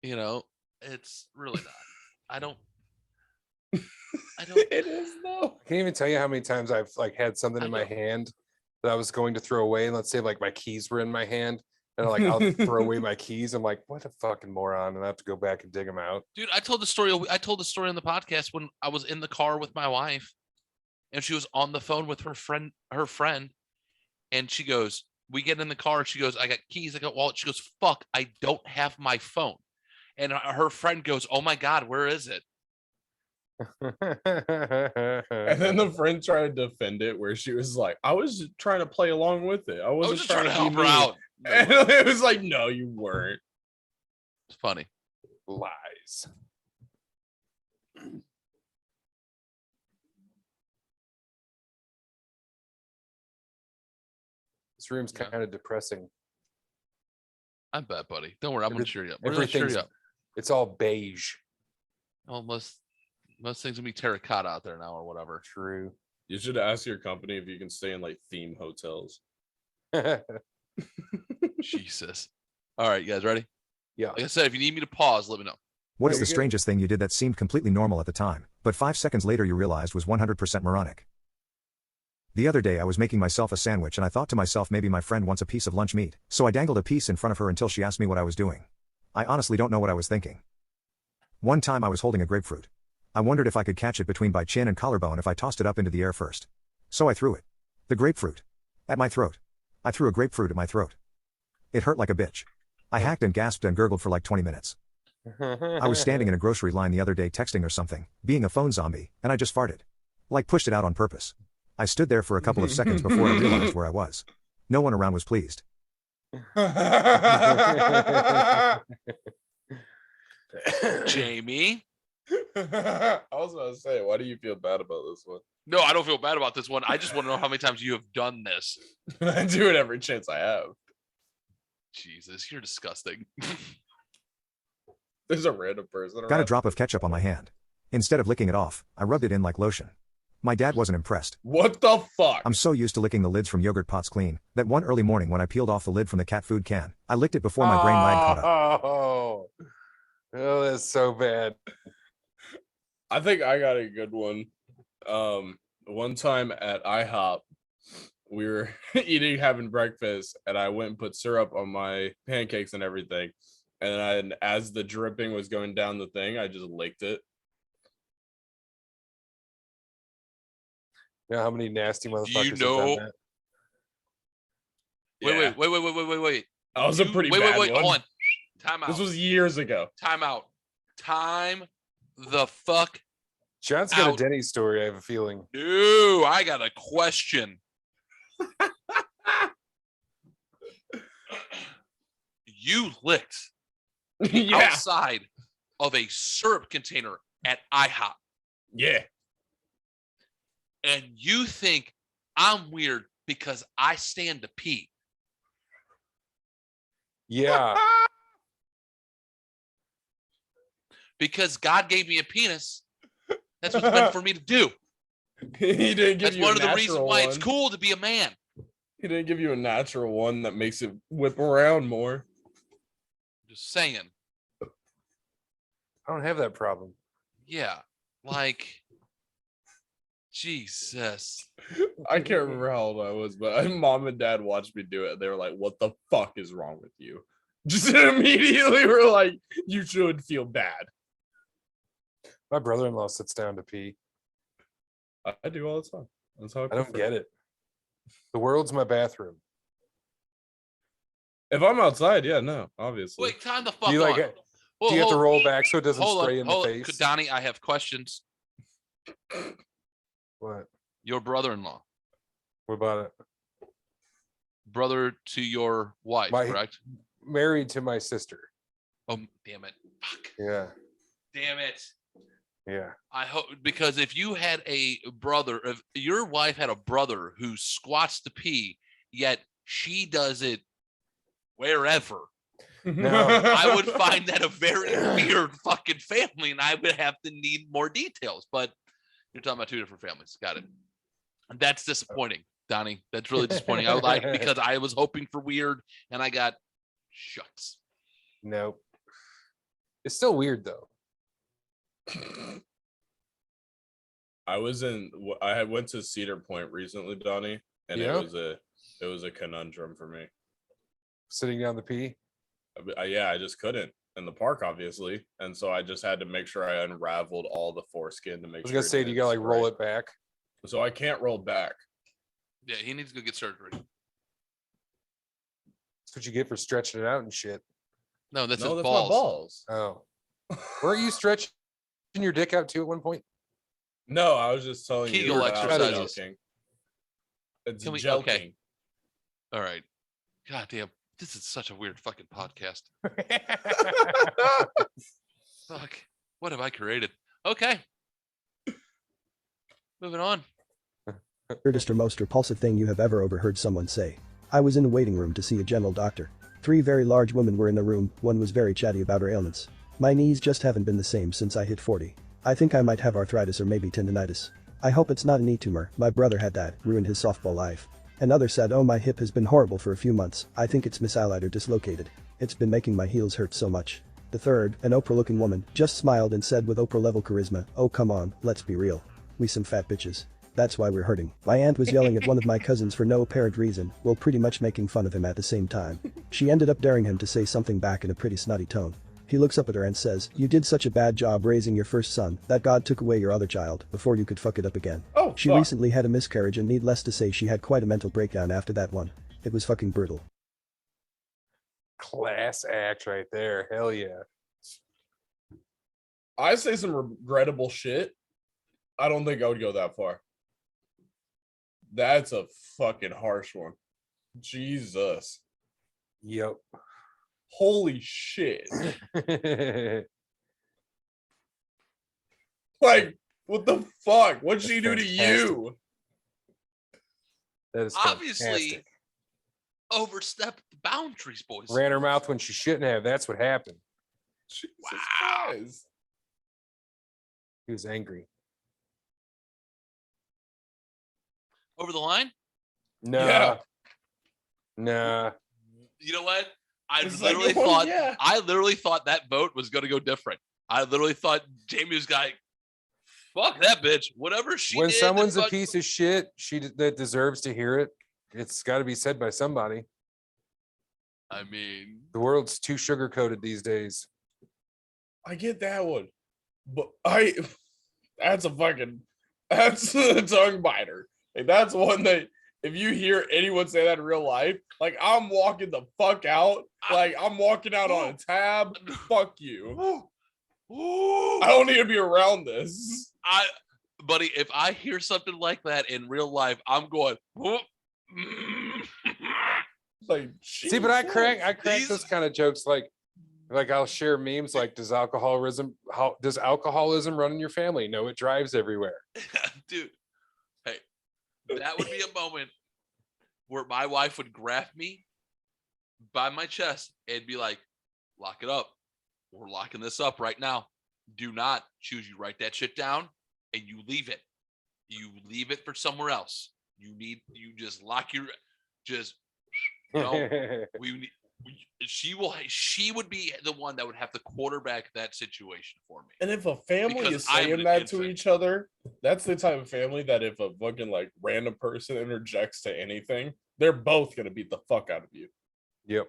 You know, it's really not. I don't. It is though. I can't even tell you how many times I've like had something I in my know. hand that I was going to throw away. And let's say like my keys were in my hand. And like I'll throw away my keys. I'm like, what a fucking moron. And I have to go back and dig them out. Dude, I told the story on the podcast when I was in the car with my wife and she was on the phone with her friend, and she goes, we get in the car, she goes, I got keys, I got wallet. She goes, fuck, I don't have my phone. And her friend goes, oh my God, where is it? And then the friend tried to defend it where she was like, I was just trying to play along with it. I I was wasn't just trying to be help her mean." out. No, And it was like, no, you weren't. it's funny. Lies. This room's Yeah. kind of depressing. I bet, buddy. Don't worry, I'm gonna Every- cheer you up. We're gonna cheer everything's- you up. It's all beige. Almost most things gonna be terracotta out there now or whatever. True. You should ask your company if you can stay in like theme hotels. Jesus. All right, you guys ready? Yeah. Like I said, if you need me to pause, let me know. What is Very the good. strangest thing you did that seemed completely normal at the time, but 5 seconds later you realized was 100% moronic? The other day I was making myself a sandwich and I thought to myself maybe my friend wants a piece of lunch meat, so I dangled a piece in front of her until she asked me what I was doing. I honestly don't know what I was thinking. One time I was holding a grapefruit. I wondered if I could catch it between my chin and collarbone if I tossed it up into the air first. So I threw it. The grapefruit. At my throat. I threw a grapefruit at my throat. It hurt like a bitch. I hacked and gasped and gurgled for like 20 minutes. I was standing in a grocery line the other day texting or something, being a phone zombie, and I just farted. Like pushed it out on purpose. I stood there for a couple of seconds before I realized where I was. No one around was pleased. Jamie. I was about to say, why do you feel bad about this one? No, I don't feel bad about this one. I just want to know how many times you have done this. I do it every chance I have. Jesus, you're disgusting. There's a random person. Got a around. drop of ketchup on my hand. Instead of licking it off, I rubbed it in like lotion. My dad wasn't impressed. What the fuck? I'm so used to licking the lids from yogurt pots clean, that one early morning when I peeled off the lid from the cat food can, I licked it before my brain lag caught up. Oh, that's so bad. I think I got a good one. One time at IHOP, we were having breakfast, and I went and put syrup on my pancakes and everything. And as the dripping was going down the thing, I just licked it. You know how many nasty motherfuckers you have know- done that? Yeah. Wait. That was a pretty bad one. Hold on. Time out. This was years ago. Time out. Time the fuck. John's got a Out. Denny story, I have a feeling. No, I got a question. You licked Yeah. outside of a syrup container at IHOP, Yeah. and you think I'm weird because I stand to pee. Yeah. Because God gave me a penis. That's what's meant for me to do. He didn't give That's you one a of the reasons natural why one. it's cool to be a man. He didn't give you a natural one that makes it whip around more. Just saying. I don't have that problem. Yeah. Like, Jesus. I can't remember how old I was, but my mom and dad watched me do it. And they were like, "What the fuck is wrong with you?" Just immediately were like, "You should feel bad." My brother-in-law sits down to pee. I do all the time. That's how I don't get it. The world's my bathroom. If I'm outside, yeah, no, obviously. Wait, time the fuck Do you on. like it? Do you have to roll back so it doesn't hold spray on, in the hold on. face? Donnie, I have questions. What? Your brother-in-law, What about it? brother to your wife, My- correct? Married to my sister. Oh, damn it. Fuck. Yeah. Damn it. Yeah. I hope, because if you had a brother, if your wife had a brother who squats to pee, yet she does it wherever, No. I would find that a very weird fucking family, and I would have to need more details. But you're talking about two different families. Got it. That's disappointing. Donnie. That's really disappointing. I would like because I was hoping for weird and I got shucks. Nope. It's still weird though. I had went to Cedar Point recently, Donnie, and Yeah? it was a conundrum for me. Sitting down the pee. I just couldn't in the park, obviously, and so I just had to make sure I unraveled all the foreskin to make I was sure. gonna say, do you gotta like roll it back? So I can't roll back. Yeah, he needs to go get surgery. That's what you get for stretching it out and shit. No, that's No, his that's balls. my balls. Oh, weren't you stretching your dick out too at one point? No, I was just telling Kegel you. I was exercises. joking. It's Can we- joking. okay. All right. God damn. This is such a weird fucking podcast. Fuck. What have I created? Okay. Moving on. Weirdest or most repulsive thing you have ever overheard someone say. I was in the waiting room to see a general doctor. 3 very large women were in the room, one was very chatty about her ailments. My knees just haven't been the same since I hit 40. I think I might have arthritis or maybe tendinitis. I hope it's not a knee tumor, my brother had that, ruined his softball life. Another said, oh my hip has been horrible for a few months, I think it's misaligned or dislocated. It's been making my heels hurt so much. The third, an Oprah-looking woman, just smiled and said with Oprah-level charisma, oh come on, let's be real. We some fat bitches. That's why we're hurting. My aunt was yelling at one of my cousins for no apparent reason, while pretty much making fun of him at the same time. She ended up daring him to say something back in a pretty snotty tone. He looks up at her and says, you did such a bad job raising your first son that God took away your other child before you could fuck it up again. Oh, She recently had a miscarriage and needless to say she had quite a mental breakdown after that one. It was fucking brutal. Class act right there. Hell yeah. I say some regrettable shit. I don't think I would go that far. That's a fucking harsh one. Jesus. Yep. Holy shit. Like, what the fuck? What'd she do to you? That is Obviously, fantastic. overstepped the boundaries, boys. Ran her mouth when she shouldn't have. That's what happened. Jesus Wow. Christ. He was angry. Over the line? Nah. Yeah. Nah. You know what? I It's literally like, oh, thought yeah. I literally thought that vote was gonna go different. I literally thought Jamie was like, fuck that bitch. Whatever she When did. someone's a fuck- piece of shit, that deserves to hear it. It's got to be said by somebody. I mean, The world's too sugar coated these days. I get that one. But that's a tongue biter. Like, that's one that if you hear anyone say that in real life, like, I'm walking the fuck out. Like, I'm walking out on a tab. Fuck you. I don't need to be around this. buddy, if I hear something like that in real life, I'm going, whoop. Like, See, but I crack These- those kind of jokes like I'll share memes like, does alcoholism run in your family? No, it drives everywhere. Dude, hey, that would be a moment where my wife would grab me by my chest and be like, lock it up. We're locking this up right now. Do not choose. You write that shit down and you leave it. You leave it for somewhere else. You just lock your, just, she would be the one that would have to quarterback that situation for me. And if a family Because is I'm saying an that to infant. each other, that's the type of family that if a fucking like random person interjects to anything, they're both gonna beat the fuck out of you. Yep.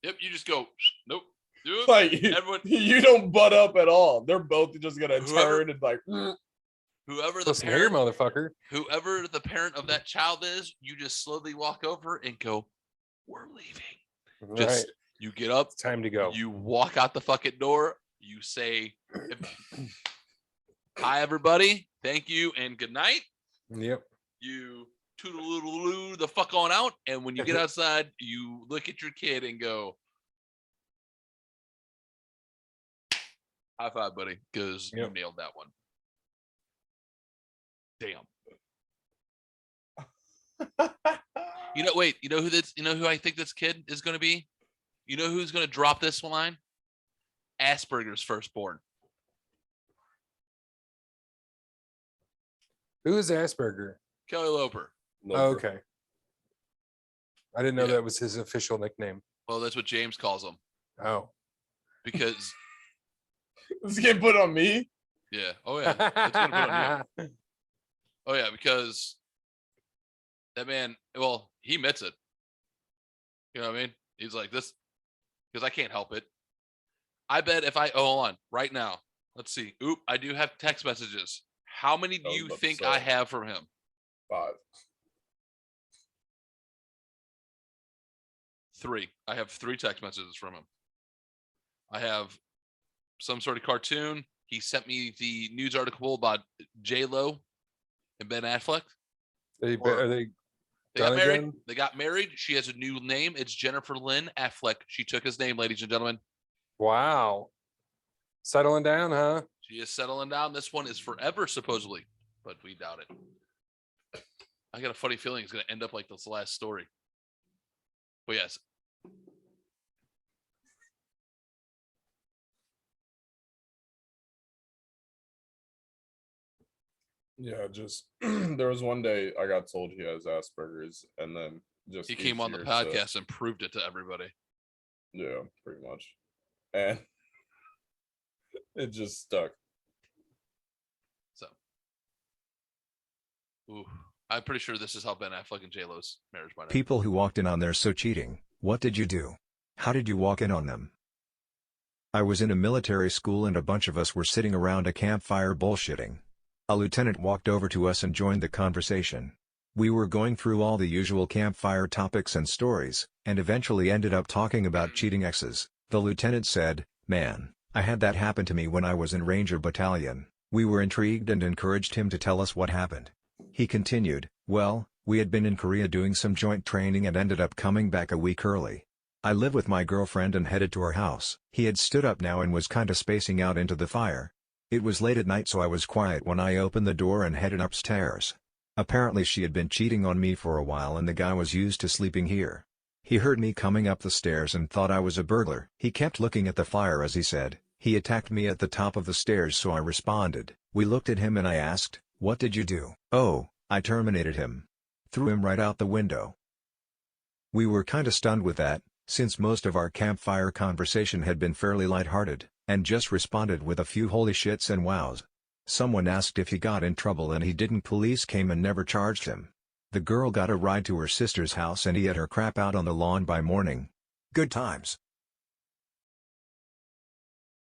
Yep. You just go, nope. Yep. Like, Everyone, you don't butt up at all. They're both just gonna Whoever- turn and like, whoever the Listen here, parent, motherfucker. whoever the parent of that child is, you just slowly walk over and go, we're leaving. Just Right. you get up, Time to go. you walk out the fucking door, you say, hi everybody, thank you, and good night. Yep. You toodaloo the fuck on out, and when you get outside, you look at your kid and go, high five, buddy, because you Yep. nailed that one. Damn. You know, wait, you know who I think this kid is going to be? You know who's going to drop this line? Asperger's firstborn. Who is Asperger? Kelly Loper. Oh, okay. I didn't know Yeah. that was his official nickname. Well, that's what James calls him Oh. because This getting put on me. yeah. Oh yeah. That's gonna put on you. Oh yeah, because that man. Well, he admits it. You know what I mean? He's like this because I can't help it. I bet if I hold on right now. Let's see. Oop, I do have text messages. How many do I was you about to think say. I have from him? 5. 3. I have 3 text messages from him. I have some sort of cartoon. He sent me the news article about J-Lo and Ben Affleck. Are they They got done married. again? They got married. She has a new name. It's Jennifer Lynn Affleck. She took his name, ladies and gentlemen. Wow. Settling down, huh? She is settling down. This one is forever, supposedly, but we doubt it. I got a funny feeling it's going to end up like this last story. But yes. Yeah, just there was one day I got told he has Asperger's, and then just He came on the easier podcast and proved it to everybody. Yeah, pretty much, and it just stuck. So, ooh, I'm pretty sure this is how Ben Affleck and J-Lo's marriage might end. People who walked in on their so cheating, what did you do? How did you walk in on them? I was in a military school and a bunch of us were sitting around a campfire bullshitting. A lieutenant walked over to us and joined the conversation. We were going through all the usual campfire topics and stories, and eventually ended up talking about cheating exes. The lieutenant said, "Man, I had that happen to me when I was in Ranger Battalion." We were intrigued and encouraged him to tell us what happened. He continued, "Well, we had been in Korea doing some joint training and ended up coming back a week early. I live with my girlfriend and headed to her house." He had stood up now and was kinda spacing out into the fire. It was late at night, so I was quiet when I opened the door and headed upstairs. Apparently she had been cheating on me for a while and the guy was used to sleeping here. He heard me coming up the stairs and thought I was a burglar. He kept looking at the fire as he said, "He attacked me at the top of the stairs," so I responded. We looked at him and I asked, "What did you do?" "Oh, I terminated him. Threw him right out the window." We were kinda stunned with that, since most of our campfire conversation had been fairly lighthearted, and just responded with a few holy shits and wows. Someone asked if he got in trouble and he didn't. Police came and never charged him. The girl got a ride to her sister's house and he had her crap out on the lawn by morning. Good times.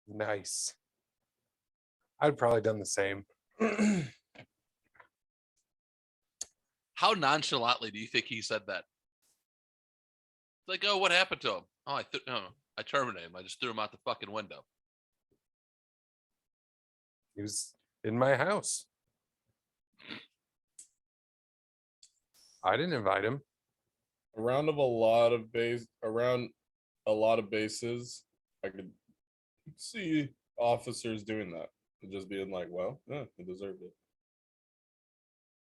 Nice. I'd probably done the same. How nonchalantly do you think he said that? Like, oh, what happened to him? Oh, I terminated him. I just threw him out the fucking window. He was in my house. I didn't invite him. Around a lot of bases, I could see officers doing that, and just being like, "Well, yeah, he deserved it."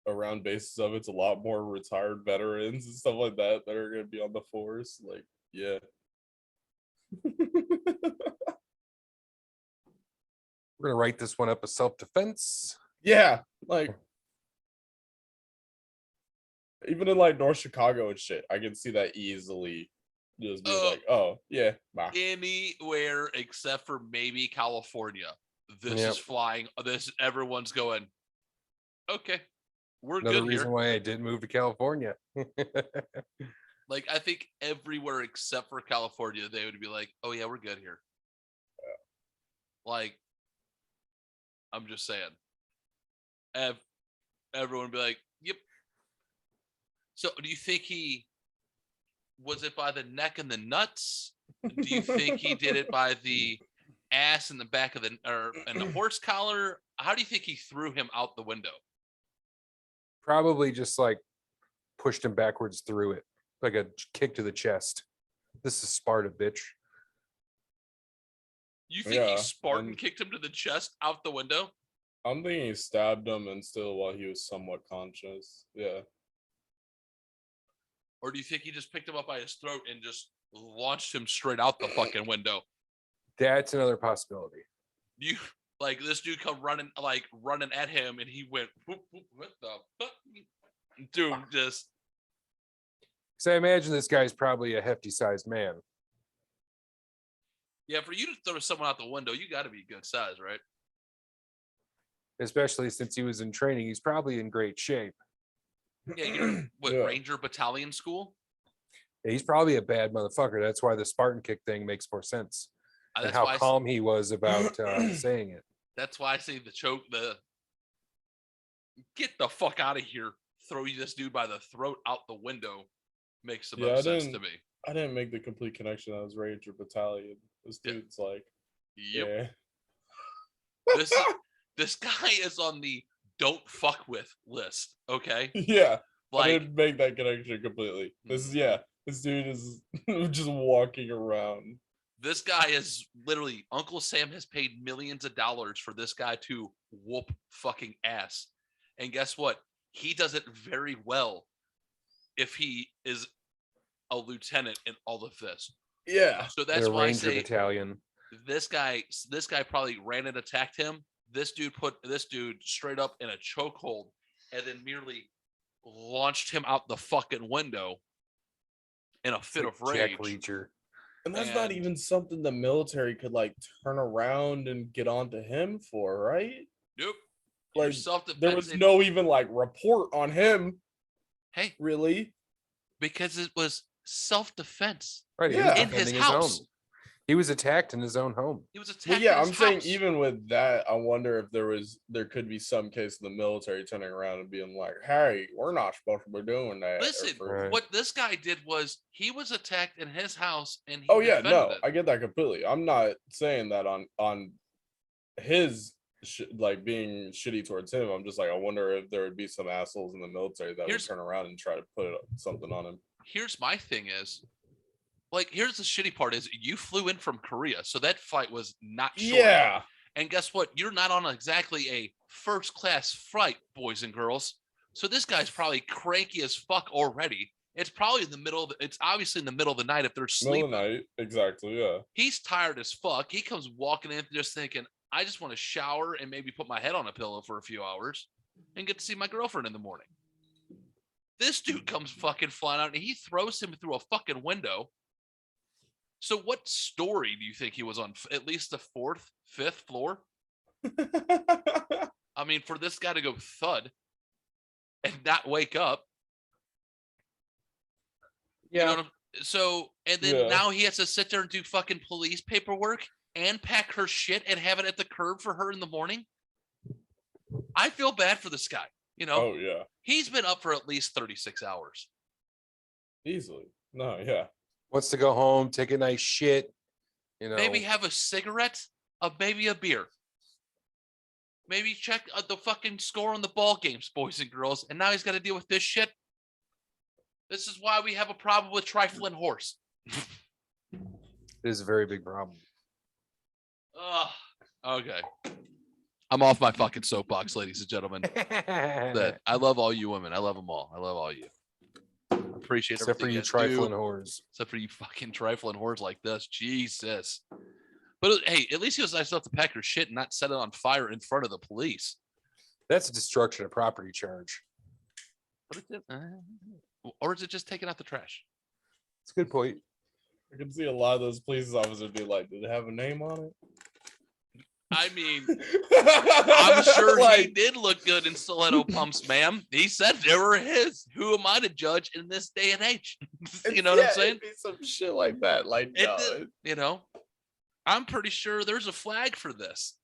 Around bases of it's a lot more retired veterans and stuff like that that are gonna be on the force. Like, yeah. We're gonna write this one up as self-defense. Yeah, like even in like North Chicago and shit, I can see that easily just being like, "Oh yeah, bye." Anywhere except for maybe California. This Yep. is flying. This everyone's going, okay, we're Another good reason here. why I did move to California. Like, I think everywhere except for California, they would be like, oh yeah, we're good here. Like, I'm just saying. Everyone would be like, yep. So do you think was it by the neck and the nuts? Do you think he did it by the ass and the back of and the horse collar? How do you think he threw him out the window? Probably just like pushed him backwards through it, like a kick to the chest. This is Sparta, bitch. You think he Spartan kicked him to the chest out the window? I'm thinking he stabbed him and still while he was somewhat conscious. Yeah. Or do you think he just picked him up by his throat and just launched him straight out the fucking window? That's another possibility. You like this dude come running at him and he went, whoop, whoop, what the fuck? Dude, just So I imagine this guy's probably a hefty sized man. yeah. For you to throw someone out the window, you got to be good size, right? Especially since he was in training. He's probably in great shape. Yeah, you're what Yeah. Ranger Battalion school. Yeah, he's probably a bad motherfucker. That's why the Spartan kick thing makes more sense. And That's how why. calm he was about saying it. That's why I say the choke. The get the fuck out of here. Throw you this dude by the throat out the window makes the most sense to me. I didn't make the complete connection. That was Ranger Battalion. This Yeah. dude's like, Yep. yeah, This guy is on the don't fuck with list. Okay. yeah. I Like didn't make that connection completely. This is This dude is just walking around. this guy is literally Uncle Sam has paid millions of dollars for this guy to whoop fucking ass. And guess what? He does it very well if he is a lieutenant in all of this. Yeah. So that's The why I Ranger say Battalion. this guy probably ran and attacked him. This dude put this dude straight up in a chokehold and then merely launched him out the fucking window in a fit of rage. Jack Reacher. And that's not And- even something the military could like turn around and get onto him for, right? Nope. Your Like, self-defense. there was no even like report on him, Hey, really. because it was self-defense. Right, he Yeah. was In his defending house. own. He was attacked in his own home. He was attacked. Well, yeah, in his I'm saying house. even with that, I wonder if there could be some case of the military turning around and being like, "Hey, we're not supposed to be doing that." Listen, Right. what this guy did was he was attacked in his house and he Oh yeah, defended no, it. I get that completely. I'm not saying that on his like being shitty towards him. I'm just like, I wonder if there would be some assholes in the military that Here's- would turn around and try to put something on him. Here's my thing is, like, here's the shitty part is you flew in from Korea, so that flight was not short. Yeah, And guess what? You're not on exactly a first class flight, boys and girls. So this guy's probably cranky as fuck already. It's probably in the middle. It's obviously in the middle of the night if they're middle sleeping. of the night, exactly. Yeah, He's tired as fuck. He comes walking in just thinking, I just want to shower and maybe put my head on a pillow for a few hours and get to see my girlfriend in the morning. This dude comes fucking flying out and he throws him through a fucking window. So what story do you think he was on? At least the fourth, fifth floor? I mean, for this guy to go thud and not wake up. Yeah. You know what so, and then Yeah. now he has to sit there and do fucking police paperwork and pack her shit and have it at the curb for her in the morning. I feel bad for this guy. You know, oh yeah, he's been up for at least 36 hours. easily. No, yeah, Wants to go home, take a nice shit. You know, Maybe have a cigarette, maybe a beer. Maybe check the fucking score on the ball games, boys and girls. And now he's got to deal with this shit. This is why we have a problem with trifling horse. it is a very big problem. Ugh. Okay. I'm off my fucking soapbox, ladies and gentlemen. That I love all you women. I love them all. I love all you. Appreciate Except for everything you guys trifling do, whores. except for you fucking trifling whores like this. Jesus. But hey, at least he was nice enough to pack her shit and not set it on fire in front of the police. That's a destruction of property charge. Or is it just taking out the trash? It's a good point. I can see a lot of those police officers be like, "Did it have a name on I mean, it?" I'm sure he Like, did look good in stiletto pumps, ma'am. He said they were his. Who am I to judge in this day and age? You know what I'm yeah, saying? it'd be some shit like that. Like, It no, did. You know, I'm pretty sure there's a flag for this.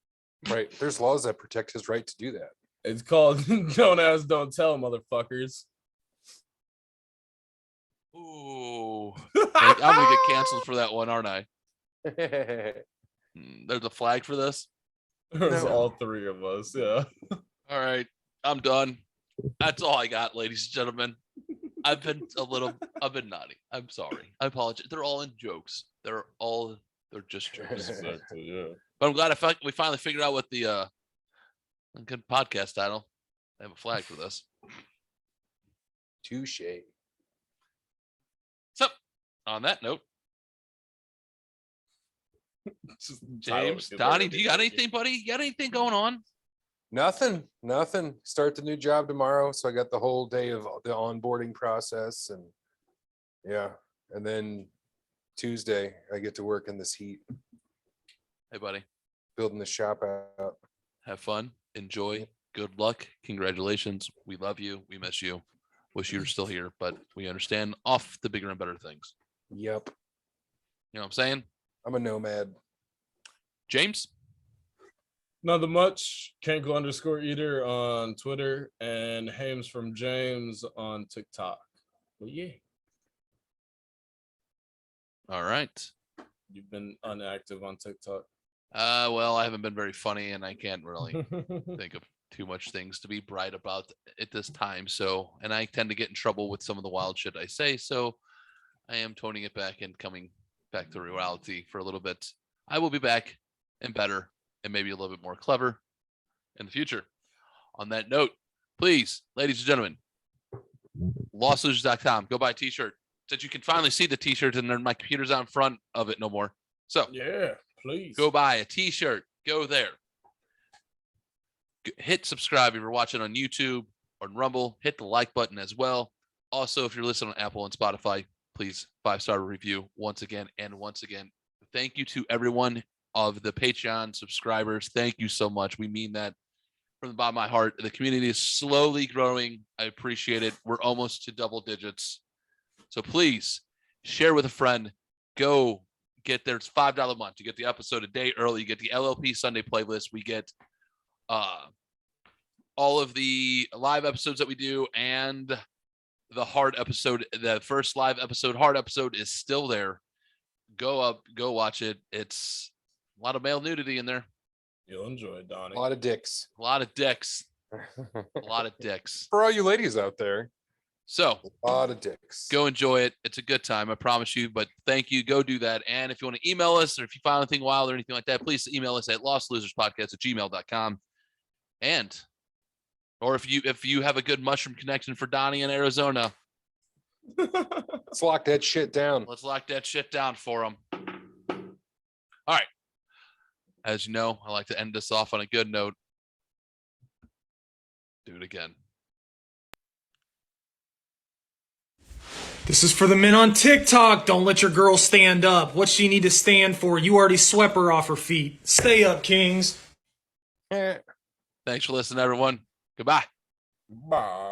Right. There's laws that protect his right to do that. it's called "Don't Ask, Don't Tell," motherfuckers. Ooh, I'm gonna get canceled for that one, aren't I? There's a flag for this. There's No. all three of us. Yeah. All right, I'm done. That's all I got, ladies and gentlemen. I've been naughty. I'm sorry. I apologize. They're all in jokes. They're just jokes. Exactly. Yeah. But I'm glad we finally figured out what the good podcast title. I have a flag for this. Touche. So, on that note, Just James, Donnie, do you got anything, buddy? You got anything going on? Nothing. Start the new job tomorrow. So I got the whole day of the onboarding process and yeah. And then Tuesday I get to work in this heat, Hey, buddy. building the shop out. Have fun. Enjoy. Good luck. Congratulations. We love you. We miss you. Wish you were still here, but we understand off the bigger and better things. Yep. You know what I'm saying? I'm a nomad. James? Nothing much. Cankle_eater on Twitter and Hames from James on TikTok. Well, yeah. All right. You've been inactive on TikTok. Well, I haven't been very funny and I can't really think of too much things to be bright about at this time. So, and I tend to get in trouble with some of the wild shit I say. So I am toning it back and coming back to reality for a little bit. I will be back and better and maybe a little bit more clever in the future. On that note, please, ladies and gentlemen, lostlosers.com, go buy a t-shirt. Since you can finally see the t-shirts and then my computer's out in front of it no more. So Yeah, please. go buy a t-shirt. Go there. Hit subscribe if you're watching on YouTube or Rumble. Hit the like button as well. Also, if you're listening on Apple and Spotify, please 5-star review once again. And once again, thank you to everyone of the Patreon subscribers. Thank you so much. We mean that from the bottom of my heart. The community is slowly growing. I appreciate it. We're almost to double digits. So please share with a friend. Go get there. It's $5 a month. You get the episode a day early. You get the LLP Sunday playlist. We get all of the live episodes that we do and the hard episode. The first live episode, hard episode is still there. Go up, go watch it. It's a lot of male nudity in there. You'll enjoy it, Donnie. A lot of dicks. A lot of dicks. A lot of dicks. For all you ladies out there, So a lot of dicks. go enjoy it. It's a good time, I promise you. But thank you. Go do that. And if you want to email us or if you find anything wild or anything like that, please email us at lostloserspodcast@gmail.com. And or if you have a good mushroom connection for Donnie in Arizona, Let's lock that shit down. let's lock that shit down for him. All right. As you know, I like to end this off on a good note. Do it again. This is for the men on TikTok. Don't let your girl stand up. What she need to stand for? You already swept her off her feet. Stay up, kings. Thanks for listening, everyone. Goodbye. Bye.